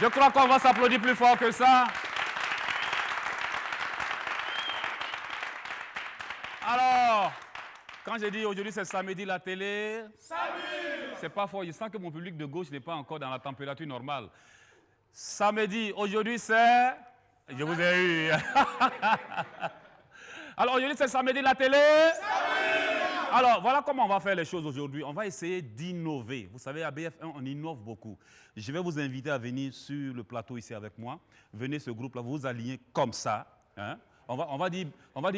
Je crois qu'on va s'applaudir plus fort que ça. Alors, quand j'ai dit aujourd'hui c'est samedi la télé, c'est pas fort. Je sens que mon public de gauche n'est pas encore dans la température normale. Samedi, aujourd'hui c'est... Je vous ai eu. Alors aujourd'hui c'est samedi la télé. Alors voilà comment on va faire les choses aujourd'hui. On va essayer d'innover. Vous savez, à BF1, on innove beaucoup. Je vais vous inviter à venir sur le plateau ici avec moi. Venez ce groupe-là, vous vous alignez comme ça. Hein? On va dire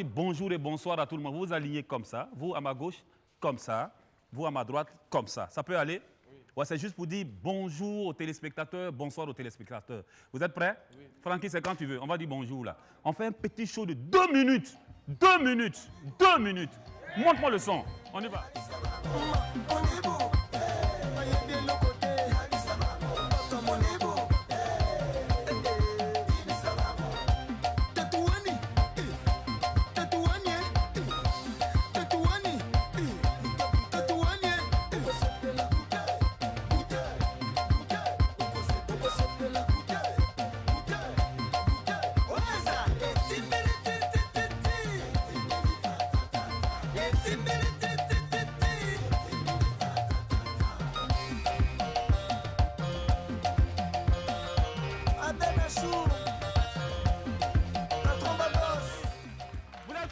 bonjour et bonsoir à tout le monde. Vous vous alignez comme ça. Vous à ma gauche, comme ça. Vous à ma droite, comme ça. Ça peut aller? Oui. Ouais, c'est juste pour dire bonjour aux téléspectateurs, bonsoir aux téléspectateurs. Vous êtes prêts? Oui. Francky, c'est quand tu veux. On va dire bonjour là. On fait un petit show de 2 minutes. 2 minutes. 2 minutes. Montre-moi le son. On y va.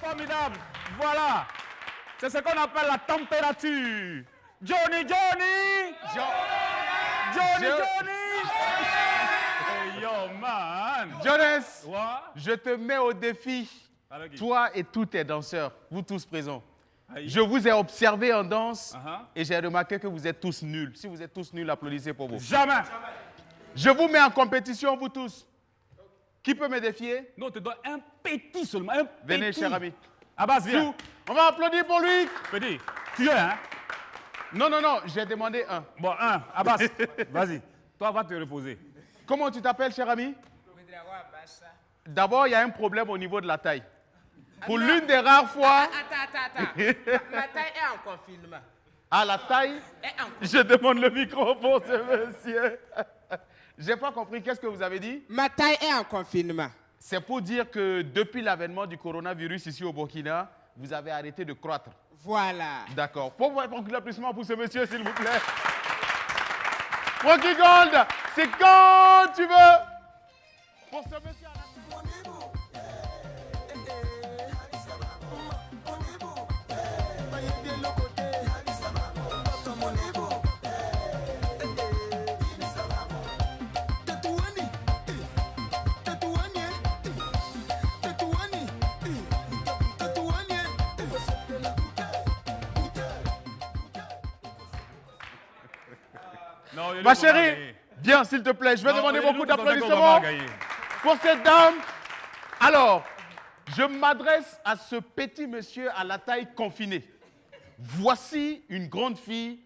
Formidable. Voilà. C'est ce qu'on appelle la température. Johnny. Hey, yo, man. Jonas, What? je te mets au défi. Toi et tous tes danseurs, vous tous présents. Je vous ai observé en danse et j'ai remarqué que vous êtes tous nuls. Si vous êtes tous nuls, applaudissez pour vous. Jamais. Je vous mets en compétition, vous tous. Qui peut me défier? Non, tu dois un petit seulement. Un Venez, petit. cher ami. Abbas, viens. On va applaudir pour lui. Petit, tu es, hein? Non, j'ai demandé un. Bon, un. Abbas, vas-y. Toi, va te reposer. Comment tu t'appelles, cher ami? D'abord, il y a un problème au niveau de la taille. Pour l'une des rares fois... Attends. Ma taille est en confinement. Ah, la taille? Je demande le micro pour ce monsieur. J'ai pas compris. Qu'est-ce que vous avez dit? Ma taille est en confinement. C'est pour dire que depuis l'avènement du coronavirus ici au Burkina, vous avez arrêté de croître. Voilà. D'accord. Pour vous répondre l'applaudissement pour ce monsieur, s'il vous plaît. Francky Gold, c'est quand tu veux. Pour ce monsieur. Ma chérie, viens s'il te plaît, je vais demander beaucoup d'applaudissements pour cette dame. Alors, je m'adresse à ce petit monsieur à la taille confinée. Voici une grande fille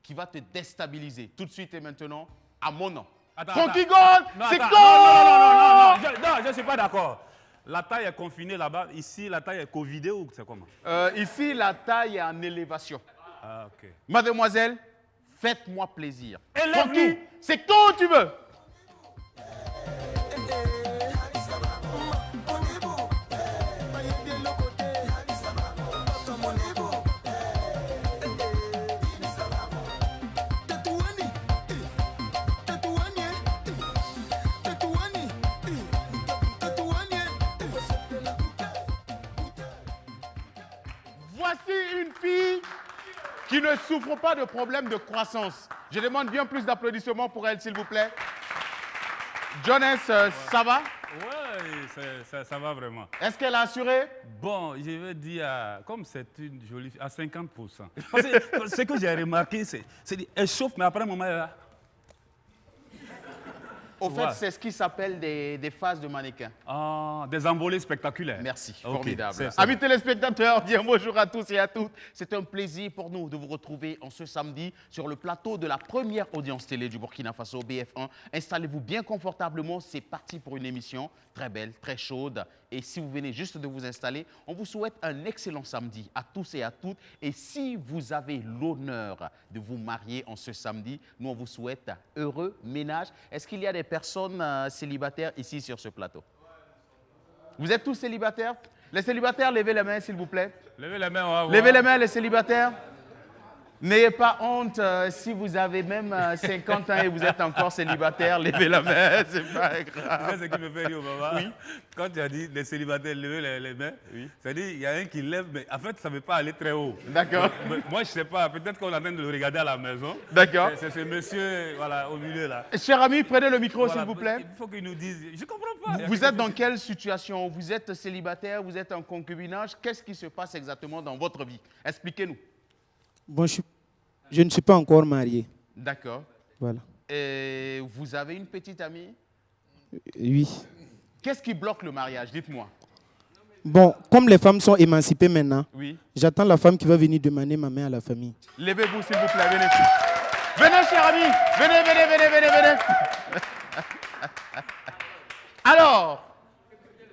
qui va te déstabiliser tout de suite et maintenant à mon nom. Francky Gold, c'est quoi? Non, je ne suis pas d'accord. La taille est confinée là-bas. Ici, la taille est covidée ou c'est comment? Ici, la taille est en élévation. Ah, ok. Mademoiselle, faites-moi plaisir. Élève-nous. C'est quand tu veux. Voici une fille qui ne souffre pas de problème de croissance. Je demande bien plus d'applaudissements pour elle, s'il vous plaît. Jonas, ça va? Oui, ça va vraiment. Est-ce qu'elle a assuré? Bon, je vais dire, comme c'est une jolie fille, à 50%. Parce que ce que j'ai remarqué, c'est qu'elle chauffe, mais après un moment, elle est là. Au fait, c'est ce qui s'appelle des phases de mannequin. Ah, des envolées spectaculaires. Merci, Ok, formidable. c'est ça. Amis téléspectateurs, bien bonjour à tous et à toutes. C'est un plaisir pour nous de vous retrouver en ce samedi sur le plateau de la première audience télé du Burkina Faso, BF1. Installez-vous bien confortablement, c'est parti pour une émission très belle, très chaude. Et si vous venez juste de vous installer, on vous souhaite un excellent samedi à tous et à toutes. Et si vous avez l'honneur de vous marier en ce samedi, nous on vous souhaite heureux ménage. Est-ce qu'il y a des personnes célibataires ici sur ce plateau? Vous êtes tous célibataires? Les célibataires, levez les mains s'il vous plaît. Levez les mains, on va voir. Levez les mains les célibataires. N'ayez pas honte si vous avez même 50 ans et vous êtes encore célibataire, levez la main, c'est pas grave. C'est ce qui me fait rire, papa. Oui. Quand tu as dit les célibataires lever les mains, oui. C'est-à-dire qu'il y a un qui lève, mais en fait, ça ne veut pas aller très haut. D'accord. Moi, je ne sais pas, peut-être qu'on est en train de le regarder à la maison. D'accord. C'est ce monsieur voilà, au milieu là. Cher ami, prenez le micro Voilà, s'il vous plaît. Il faut qu'il nous dise. Je ne comprends pas. Vous êtes dans quelle situation? Vous êtes célibataire, vous êtes en concubinage. Qu'est-ce qui se passe exactement dans votre vie? Expliquez-nous. Bon, je ne suis pas encore marié. D'accord. Voilà. Et vous avez une petite amie? Oui. Qu'est-ce qui bloque le mariage? Dites-moi. Bon, comme les femmes sont émancipées maintenant, Oui. j'attends la femme qui va venir demander ma main à la famille. Levez-vous s'il vous plaît, venez. Venez, cher ami. Venez. Alors,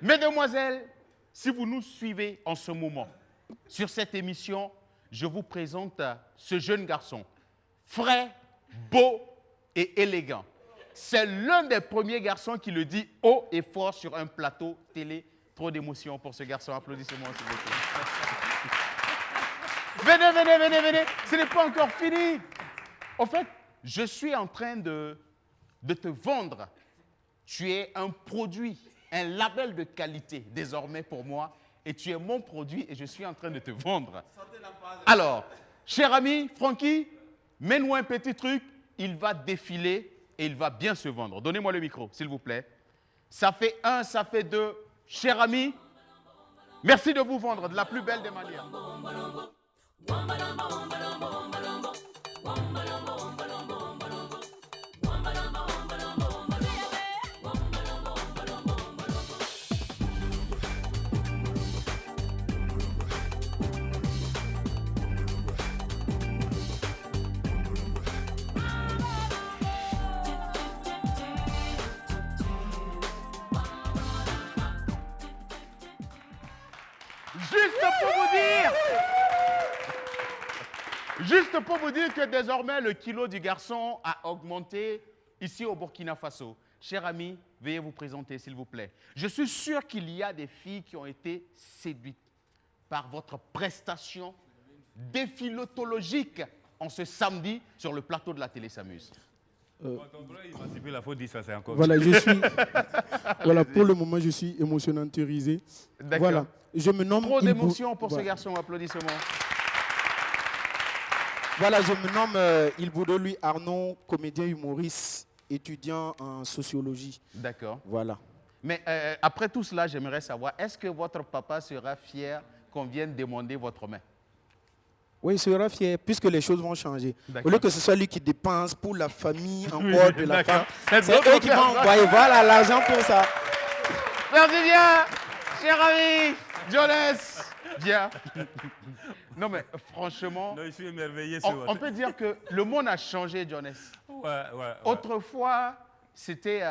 mesdemoiselles, si vous nous suivez en ce moment, sur cette émission, je vous présente ce jeune garçon, frais, beau et élégant. C'est l'un des premiers garçons qui le dit haut et fort sur un plateau télé. Trop d'émotion pour ce garçon. Applaudissez-moi, s'il vous plaît. Venez. Ce n'est pas encore fini. En fait, je suis en train de te vendre. Tu es un produit, un label de qualité désormais pour moi. Et tu es mon produit et je suis en train de te vendre. Alors, cher ami, Francky, mets-nous un petit truc. Il va défiler et il va bien se vendre. Donnez-moi le micro, s'il vous plaît. Ça fait 1, ça fait 2. Cher ami, merci de vous vendre de la plus belle des manières. Juste pour vous dire que désormais, le kilo du garçon a augmenté ici au Burkina Faso. Cher ami, veuillez vous présenter, s'il vous plaît. Je suis sûr qu'il y a des filles qui ont été séduites par votre prestation déphilotologique en ce samedi sur le plateau de la télé s'amuse. Voilà, je suis. Voilà, pour le moment, je suis émotionnantérisé. D'accord. Voilà, je me nomme. Trop d'émotion pour voilà. ce garçon, applaudissements. Voilà, je me nomme Ilboudo Louis Arnaud, comédien humoriste, étudiant en sociologie. D'accord. Voilà. Mais après tout cela, j'aimerais savoir, est-ce que votre papa sera fier qu'on vienne demander votre main? Oui, il sera fier, puisque les choses vont changer. Au lieu que ce soit lui qui dépense pour la famille, encore de la femme, c'est eux qui vont envoyer voilà, l'argent pour ça. Merci bien, cher ami, Jones. Bien. Non, mais franchement, non, je suis émerveillé. On peut dire que le monde a changé, Jones. Ouais. Autrefois, c'était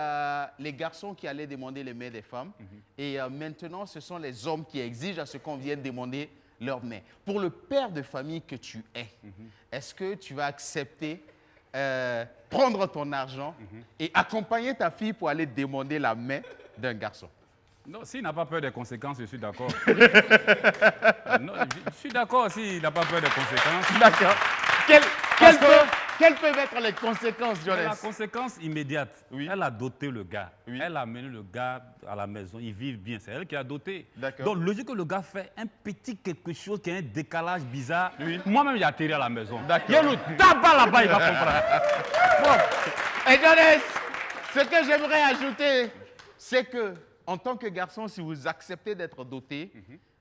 les garçons qui allaient demander les mains des femmes. Et maintenant, ce sont les hommes qui exigent à ce qu'on vienne demander leurs mains. Pour le père de famille que tu es, est-ce que tu vas accepter prendre ton argent et accompagner ta fille pour aller demander la main d'un garçon? Non, s'il n'a pas peur des conséquences, je suis d'accord. Non, je suis d'accord s'il n'a pas peur des conséquences. D'accord. Quelles peuvent être les conséquences, Jones? La conséquence immédiate, Oui. elle a doté le gars. Oui. Elle a amené le gars à la maison, ils vivent bien, c'est elle qui a doté. D'accord. Donc, logique que le gars fait un petit quelque chose qui a un décalage bizarre. Oui. Moi-même, j'ai atterri à la maison. D'accord. Il y a le tabac là-bas, il va comprendre. Bon. Et Jones, ce que j'aimerais ajouter, c'est que, en tant que garçon, si vous acceptez d'être doté,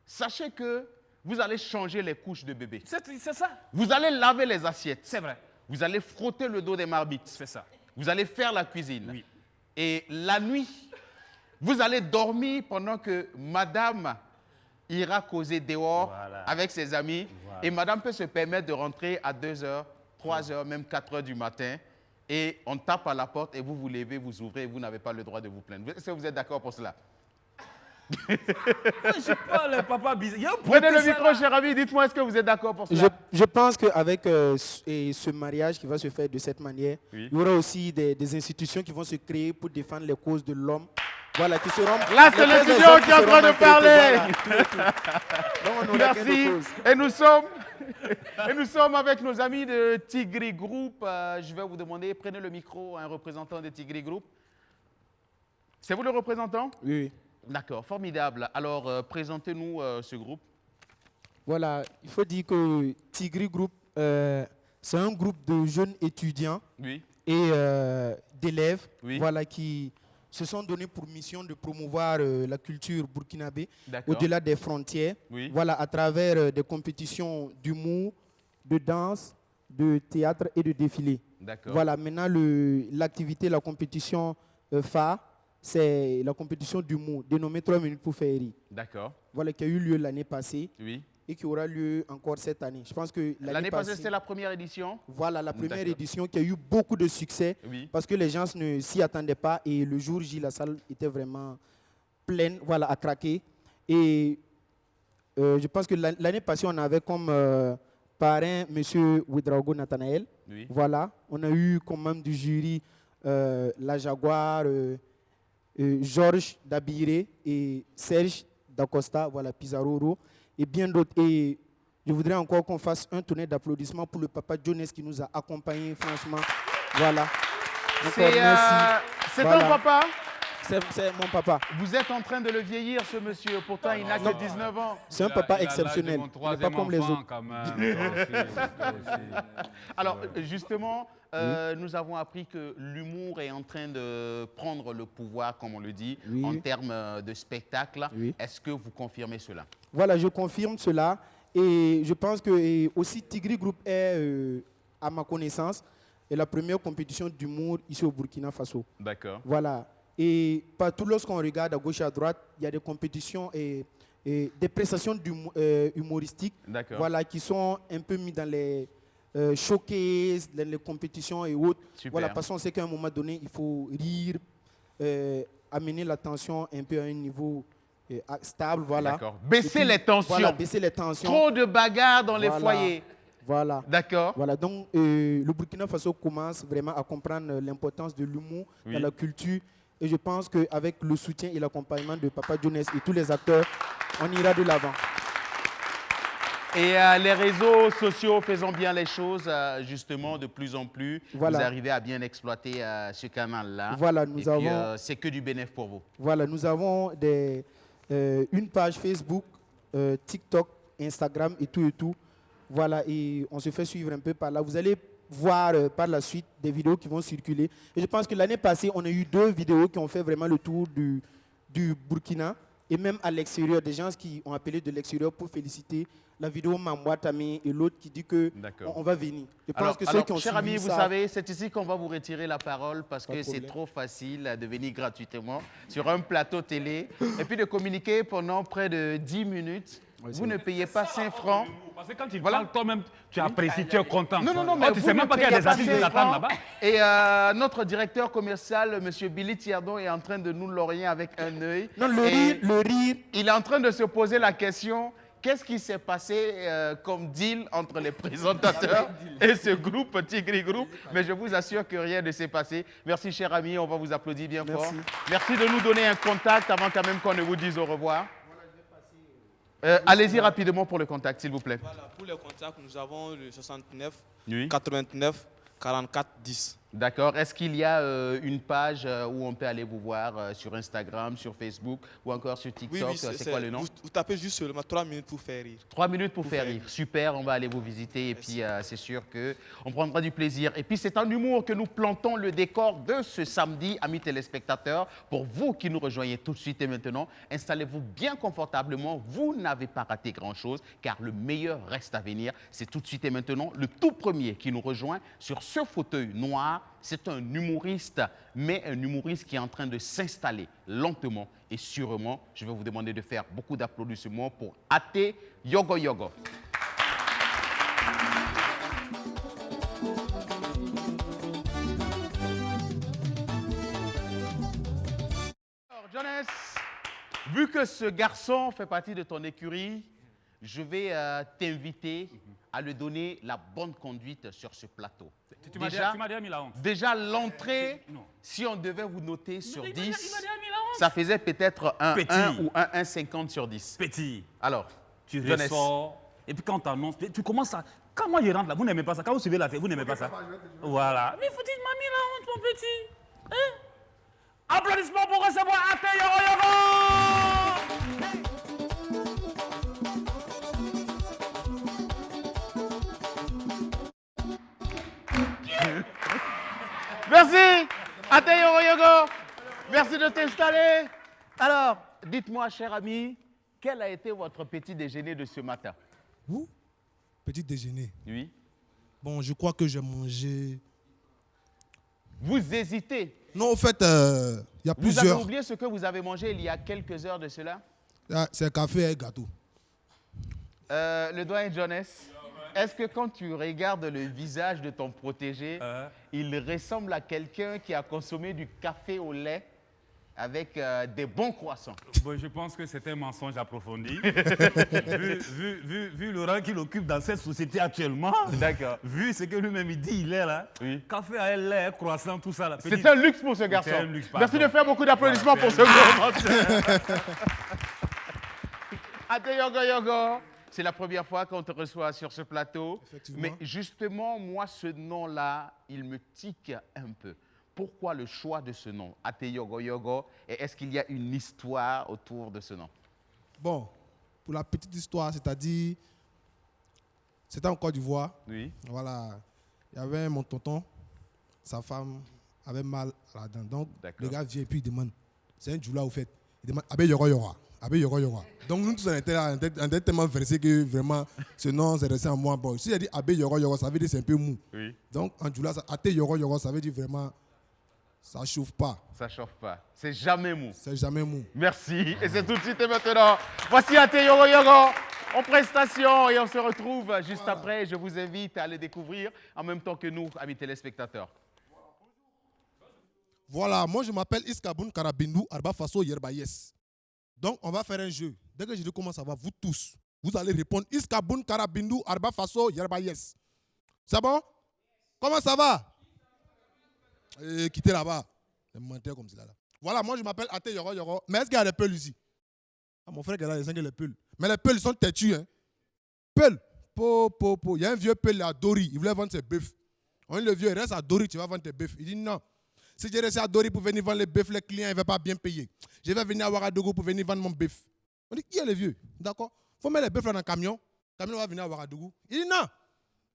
sachez que vous allez changer les couches de bébé. C'est ça. Vous allez laver les assiettes. C'est vrai. Vous allez frotter le dos des marmites. C'est ça. Vous allez faire la cuisine. Oui. Et la nuit, vous allez dormir pendant que madame ira causer dehors avec ses amis. Et madame peut se permettre de rentrer à 2h, 3h, même 4h du matin. Et on tape à la porte et vous vous levez, vous ouvrez et vous n'avez pas le droit de vous plaindre. Est-ce que vous êtes d'accord pour cela? Je sais pas, le papa bizarre. Prenez le micro, cher ami, dites-moi, est-ce que vous êtes d'accord pour cela? Je pense qu'avec ce mariage qui va se faire de cette manière, il y aura aussi des institutions qui vont se créer pour défendre les causes de l'homme. Voilà, qui seront... Là, c'est l'étudiant qui est en train de parler. Voilà. Merci. Et nous sommes avec nos amis de Tigri Group. Je vais vous demander, prenez le micro, un représentant de Tigri Group. C'est vous le représentant? Oui. D'accord, formidable. Alors, présentez-nous ce groupe. Voilà, il faut dire que Tigri Group, c'est un groupe de jeunes étudiants et d'élèves voilà, qui se sont donnés pour mission de promouvoir la culture burkinabé au-delà des frontières, voilà, à travers des compétitions d'humour, de danse, de théâtre et de défilé. Voilà, maintenant, l'activité, la compétition phare, c'est la compétition d'humour dénommée 3 minutes pour faire rire. D'accord. Voilà, qui a eu lieu l'année passée et qui aura lieu encore cette année. Je pense que l'année passée, c'était la première édition? Voilà, la première édition qui a eu beaucoup de succès parce que les gens ne s'y attendaient pas et le jour J, la salle était vraiment pleine, voilà, à craquer. Et je pense que l'année passée, on avait comme parrain M. Ouedraogo Nathanaël. Voilà, on a eu comme membre du jury la Jaguar, Georges Dabiré et Serge Dacosta, voilà, Pizarro et bien d'autres. Et je voudrais encore qu'on fasse un tournée d'applaudissements pour le papa Jones qui nous a accompagnés, franchement. Voilà. C'est ton papa? C'est mon papa. Vous êtes en train de le vieillir, ce monsieur. Pourtant, il n'a que 19 ans. C'est un papa exceptionnel. Il n'est pas comme les autres. Alors, justement, nous avons appris que l'humour est en train de prendre le pouvoir, comme on le dit, en termes de spectacle. Est-ce que vous confirmez cela? Voilà, je confirme cela. Et je pense que aussi Tigri Group est, à ma connaissance, la première compétition d'humour ici au Burkina Faso. D'accord. Voilà. Et partout, lorsqu'on regarde à gauche et à droite, il y a des compétitions et des prestations humoristiques, voilà, qui sont un peu mis dans les showcases, dans les compétitions et autres. Voilà, parce qu'on sait qu'à un moment donné, il faut rire, amener la tension un peu à un niveau stable. Voilà. Baisser les tensions. Voilà, baisser les tensions. Trop de bagarres dans les foyers. Voilà. D'accord. Voilà, donc le Burkina Faso commence vraiment à comprendre l'importance de l'humour dans la culture. Et je pense qu'avec le soutien et l'accompagnement de Papa Jones et tous les acteurs, on ira de l'avant. Et les réseaux sociaux faisant bien les choses, justement, de plus en plus, vous arrivez à bien exploiter ce canal-là. Voilà, nous avons... c'est que du bénéfice pour vous. Voilà, nous avons une page Facebook, TikTok, Instagram et tout. Voilà, et on se fait suivre un peu par là. Vous allez voir par la suite des vidéos qui vont circuler. Et je pense que l'année passée, on a eu 2 vidéos qui ont fait vraiment le tour du Burkina et même à l'extérieur, des gens qui ont appelé de l'extérieur pour féliciter la vidéo Mamboua Tamé et l'autre qui dit qu'on va venir. Je pense que ceux qui ont suivi amis, vous savez, c'est ici qu'on va vous retirer la parole parce que c'est trop facile de venir gratuitement sur un plateau télé et puis de communiquer pendant près de 10 minutes. Vous ne payez pas 5 francs. Parce que quand il parle, toi-même, tu apprécies, tu es content. Non, mais tu ne sais même pas qu'il y a des artistes qui t'attendent là-bas. Et notre directeur commercial, M. Billy Tiardon, est en train de nous l'orienter avec un œil. Non, le rire. Il est en train de se poser la question, qu'est-ce qui s'est passé comme deal entre les présentateurs et ce groupe, Tigri Group? Mais je vous assure que rien ne s'est passé. Merci, cher ami, on va vous applaudir bien fort. Merci de nous donner un contact avant quand même qu'on ne vous dise au revoir. Allez-y rapidement pour le contact, s'il vous plaît. Voilà, pour le contact, nous avons le 69 89 44 10. D'accord. Est-ce qu'il y a une page où on peut aller vous voir sur Instagram, sur Facebook ou encore sur TikTok? Oui, c'est quoi le nom? Vous tapez juste seulement 3 minutes pour faire rire. 3 minutes pour faire rire. Super, on va aller vous visiter et puis c'est sûr qu'on prendra du plaisir. Et puis c'est en humour que nous plantons le décor de ce samedi, amis téléspectateurs. Pour vous qui nous rejoignez tout de suite et maintenant, installez-vous bien confortablement. Vous n'avez pas raté grand-chose car le meilleur reste à venir. C'est tout de suite et maintenant le tout premier qui nous rejoint sur ce fauteuil noir pas, c'est un humoriste, mais un humoriste qui est en train de s'installer lentement et sûrement. Je vais vous demander de faire beaucoup d'applaudissements pour Ate Yogo Yogo. Alors, Jonas, vu que ce garçon fait partie de ton écurie, je vais t'inviter à lui donner la bonne conduite sur ce plateau. Tu m'as déjà mis la honte. Déjà, l'entrée, si on devait vous noter sur 10, ça faisait peut-être un 1 ou un 1,50 sur 10. Petit. Alors, tu ressors, et puis quand tu annonces, tu commences à... Quand moi je rentre là, vous n'aimez pas ça. Quand vous suivez la télé, vous n'aimez pas ça. Voilà. Mais il faut dire, m'a mis la honte, mon petit. Hein? Applaudissements pour recevoir Ate Yogo Yogo! Merci, Ate Yogo Yogo. Merci de t'installer. Alors, dites-moi, cher ami, quel a été votre petit déjeuner de ce matin? Vous? Petit déjeuner? Oui. Bon, je crois que j'ai mangé... Vous hésitez? Non, en fait, il y a plusieurs... Vous avez oublié ce que vous avez mangé il y a quelques heures de cela? C'est café et gâteau. Le doyen Jonas, est-ce que quand tu regardes le visage de ton protégé, il ressemble à quelqu'un qui a consommé du café au lait avec des bons croissants? Bon, je pense que c'est un mensonge approfondi. vu le rang qu'il occupe dans cette société actuellement, vu ce que lui-même il dit, il est là, café à lait, croissant, tout ça. C'est un luxe pour ce garçon. Un luxe, merci de faire beaucoup d'applaudissements pour ce moment. Ate Yogo Yogo, c'est la première fois qu'on te reçoit sur ce plateau. Mais justement, moi, ce nom-là, il me tique un peu. Pourquoi le choix de ce nom, Ate Yogo Yogo, et est-ce qu'il y a une histoire autour de ce nom? Bon, pour la petite histoire, c'est-à-dire, c'était en Côte d'Ivoire. Oui. Voilà, il y avait mon tonton, sa femme avait mal à la dent. Donc, le gars vient et puis il demande, c'est un djoula au fait, il demande, Abe Yogo Yogo, Abe Yogo Yogo. Donc, nous tous, on était là, on était tellement versés que vraiment, ce nom s'est resté en moi. Bon, si j'ai dit Abe Yogo Yogo, ça veut dire c'est un peu mou. Oui. Donc, en djoula, Ate Yogo Yogo, ça veut dire vraiment... Ça chauffe pas. Ça chauffe pas. C'est jamais mou. C'est jamais mou. Merci. Et c'est tout de suite et maintenant. Voici Ate Yogo Yogo en prestation et on se retrouve juste après. Je vous invite à le découvrir en même temps que nous, amis téléspectateurs. Voilà, moi je m'appelle Iskaboun Karabindou Arba Faso Yerbayes. Donc on va faire un jeu. Dès que je dis comment ça va, vous tous, vous allez répondre Iskaboun Karabindou Arba Faso Yerbayes. C'est bon? Comment ça va? Quittez là-bas. Les menteurs comme ça là. Voilà, moi je m'appelle Ate Yogo Yogo. Mais est-ce qu'il y a des peuls ici? Ah, mon frère qui est là, il y a les peuls. Mais les peuls sont têtus. Hein. Peuls. Il y a un vieux peul à Dori. Il voulait vendre ses bœufs. On dit le vieux, reste à Dori, tu vas vendre tes bœufs. Il dit non. Si je reste à Dori pour venir vendre les bœufs, les clients ne vont pas bien payer. Je vais venir à Ouagadougou pour venir vendre mon bœuf. On dit qui est le vieux? D'accord. Il faut mettre les bœufs dans le camion. Le camion va venir à Ouagadougou. Il dit non.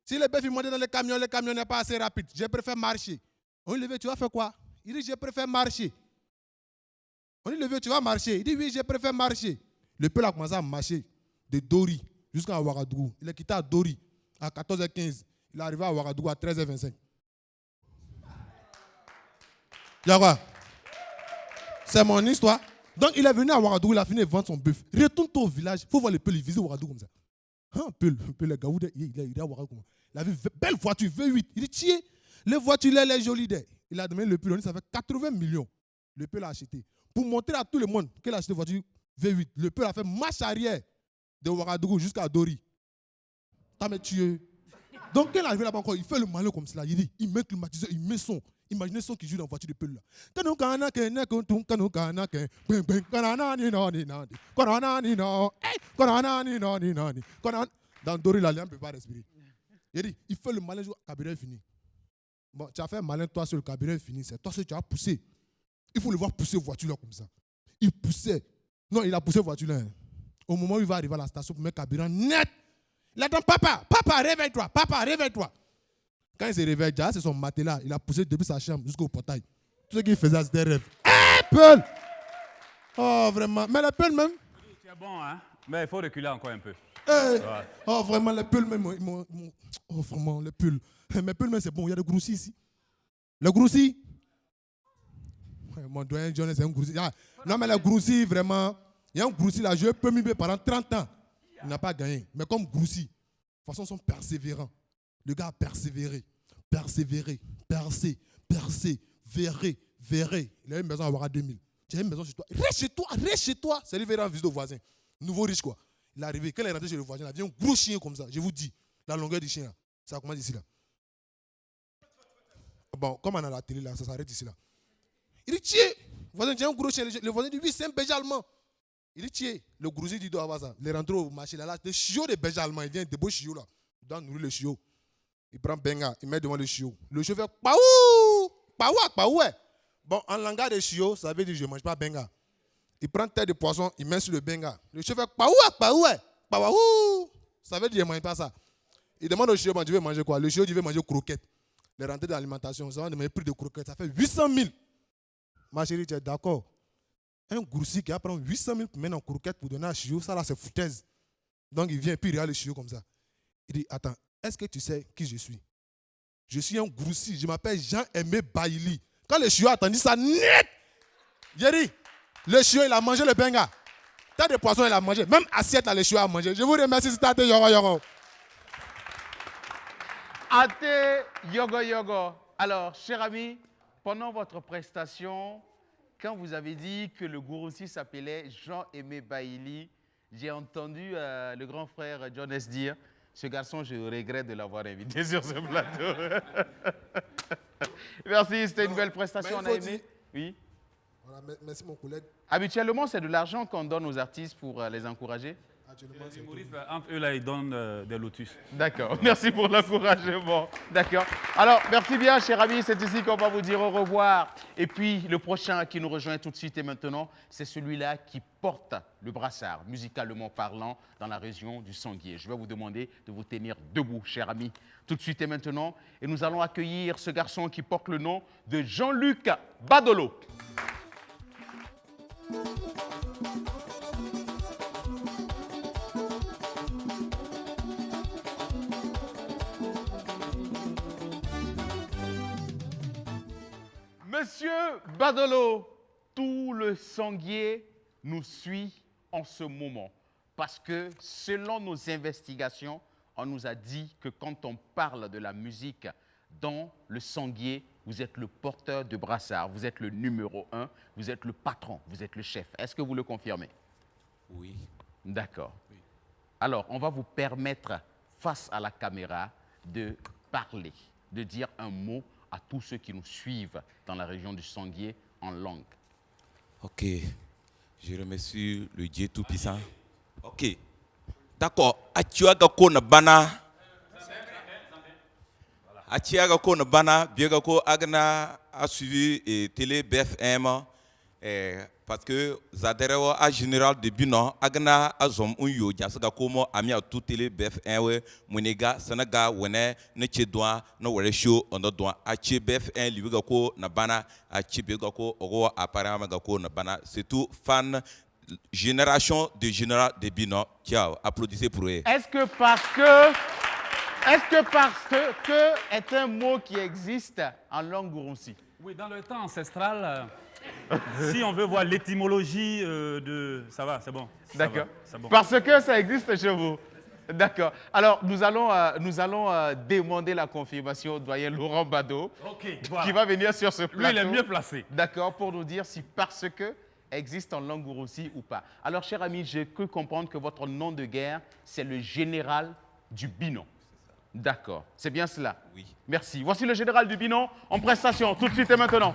Si les bœufs montent dans le camion n'est pas assez rapide. Je préfère marcher. On dit le vieux, tu vas faire quoi? Il dit je préfère marcher. On dit le vieux, tu vas marcher. Il dit oui, je préfère marcher. Le peuple a commencé à marcher de Dori jusqu'à Ouagadougou. Il est quitté à Dori à 14h15. Il est arrivé à Ouagadougou à 13h25. Y'a c'est mon histoire. Donc il est venu à Ouagadougou, il a fini de vendre son bœuf. Retourne-toi au village, il faut voir le peuple, il visite Ouagadougou comme ça. Un peu le gars, il est à Ouagadougou. Il a vu une belle voiture, V8. Il dit tiens, les voitures, elle est jolie. Il a demandé le peuple, ça fait 80 millions. Le peuple a acheté. Pour montrer à tout le monde qu'il a acheté une voiture V8, le peuple a fait marche arrière de Ouagadougou jusqu'à Dori. T'as me tué. Donc, quand il est arrivé là-bas encore, il fait le malin comme cela. Il dit, il met le climatiseur, il met son. Imaginez son qui joue dans la voiture de peuple là. Dans Dori, là, il ne peut pas respirer. Il dit, il fait le malin, le carburant est fini. Bon, tu as fait malin, toi, sur le carburant est fini. C'est toi, tu as poussé. Il faut le voir pousser voiture là comme ça. Il poussait. Non, il a poussé voiture là. Au moment où il va arriver à la station pour mettre carburant net, il attend, papa, réveille-toi, papa, réveille-toi. Quand il se réveille, déjà, c'est son matelas. Il a poussé depuis sa chambre jusqu'au portail. Tout ce qu'il faisait, c'était un rêve. Peul! Oh, vraiment. Mais les peuls même. C'est bon, hein? Mais il faut reculer encore un peu. Ouais. Oh, vraiment, les peuls même. Oh, vraiment, les peuls. Mais peuls même, c'est bon. Il y a des groussis ici. Le groussi. Mon doyen John, c'est un groussi. Ah, non, mais le groussi, vraiment, il y a un groussi là, je peux m'y pendant 30 ans. Il n'a pas gagné. Mais comme groussi, de toute façon, ils sont persévérants. Le gars a persévéré. Persévérer. Verré. Il a une maison à Ouaga 2000. Tu as une maison chez toi. Reste chez toi. C'est lui qui est en visite au voisin. Nouveau riche, quoi. Il est arrivé. Quand il est rentré chez le voisin, il a vu un gros chien comme ça. Je vous dis, la longueur du chien, là. Ça commence ici, là. Bon, comme on a la télé, là, ça s'arrête ici, là. Il dit, tiens. Le voisin dit, un gros chien. Le voisin dit, oui, c'est un berger allemand. Il dit, tiens. Le grousi dit, doit avoir ça. Il est rentré au marché, là. Des chiots de berger allemand. Il vient, des beaux chiots, là. Il doit nourrir le chiot. Il prend benga, il met devant le chiot. Le chiot fait, paou, ouais. Bon, en langage de chiot, ça veut dire, je ne mange pas benga. Il prend tête de poisson, il met sur le benga. Le chiot fait, paou, ça veut dire, je ne mange pas ça. Il demande au chiot, tu veux manger quoi? Le chiot, tu veux manger croquettes. Les rentrées dans l'alimentation, ça va demander prix de croquettes, ça fait 800 000. Ma chérie, tu es d'accord? Un groussi qui va prendre 800 000 pour mettre en croquette pour donner à chiot, ça là, c'est foutaise. Donc il vient, puis il regarde le chiot comme ça. Il dit, attends, est-ce que tu sais qui je suis? Je suis un groussi, je m'appelle Jean-Aimé Bailly. Quand le chiot a entendu ça, net! Jerry, le chiot, il a mangé le benga. Tas de poissons, il a mangé. Même assiette, là, le chiot a mangé. Je vous remercie, c'est Ate Yogo. Ate Yogo. Alors, cher ami, pendant votre prestation, quand vous avez dit que le groussi s'appelait Jean-Aimé Bailly, j'ai entendu le grand frère John S. dire, ce garçon, je regrette de l'avoir invité sur ce plateau. Merci, c'était une belle prestation. On a aimé. Oui. Voilà, merci mon collègue. Habituellement, c'est de l'argent qu'on donne aux artistes pour les encourager. Les humoristes, entre eux, là, ils donnent des lotus. D'accord, merci pour l'encouragement. D'accord. Alors, merci bien, chers amis, c'est ici qu'on va vous dire au revoir. Et puis, le prochain qui nous rejoint tout de suite et maintenant, c'est celui-là qui porte le brassard, musicalement parlant, dans la région du Sanguier. Je vais vous demander de vous tenir debout, chers amis, tout de suite et maintenant. Et nous allons accueillir ce garçon qui porte le nom de Jean-Luc Badolo. Monsieur Badolo, tout le Sanguier nous suit en ce moment parce que selon nos investigations, on nous a dit que quand on parle de la musique dans le Sanguier, vous êtes le porteur de brassard, vous êtes le numéro 1, vous êtes le patron, vous êtes le chef. Est-ce que vous le confirmez? Oui. D'accord. Oui. Alors, on va vous permettre, face à la caméra, de parler, de dire un mot à tous ceux qui nous suivent dans la région du Sanguier en langue. Ok. Je remercie le Dieu Tout-Puissant. Ok. D'accord. Atiaga kona bana. Atiaga kona bana. Biegako agna a suivi télé BFM. Parce que Zaderewa a général de Bino agna azom unyo jasaga komo ami a tout télé BF1 munega sanaga wene ne chedwa no were show on doa a che BF1 libiga ko na bana a che biga ko ogo apparemment ga ko na bana c'est tout fan génération de général de Bino. Ciao, applaudissez pour eux. Est-ce que parce que est un mot qui existe en langue gourunsi? Oui, dans le temps ancestral, si on veut voir l'étymologie de... Ça va, c'est bon. D'accord. Bon. Parce que ça existe chez vous. D'accord. Alors, nous allons demander la confirmation au doyen Laurent Bado, voilà, qui va venir sur ce plateau. Lui, il est mieux placé. D'accord, pour nous dire si parce que existe en langue gourunsi ou pas. Alors, cher ami, j'ai cru comprendre que votre nom de guerre, c'est le général du Binon. D'accord, c'est bien cela? Oui. Merci. Voici le général du Binon en prestation, tout de suite et maintenant.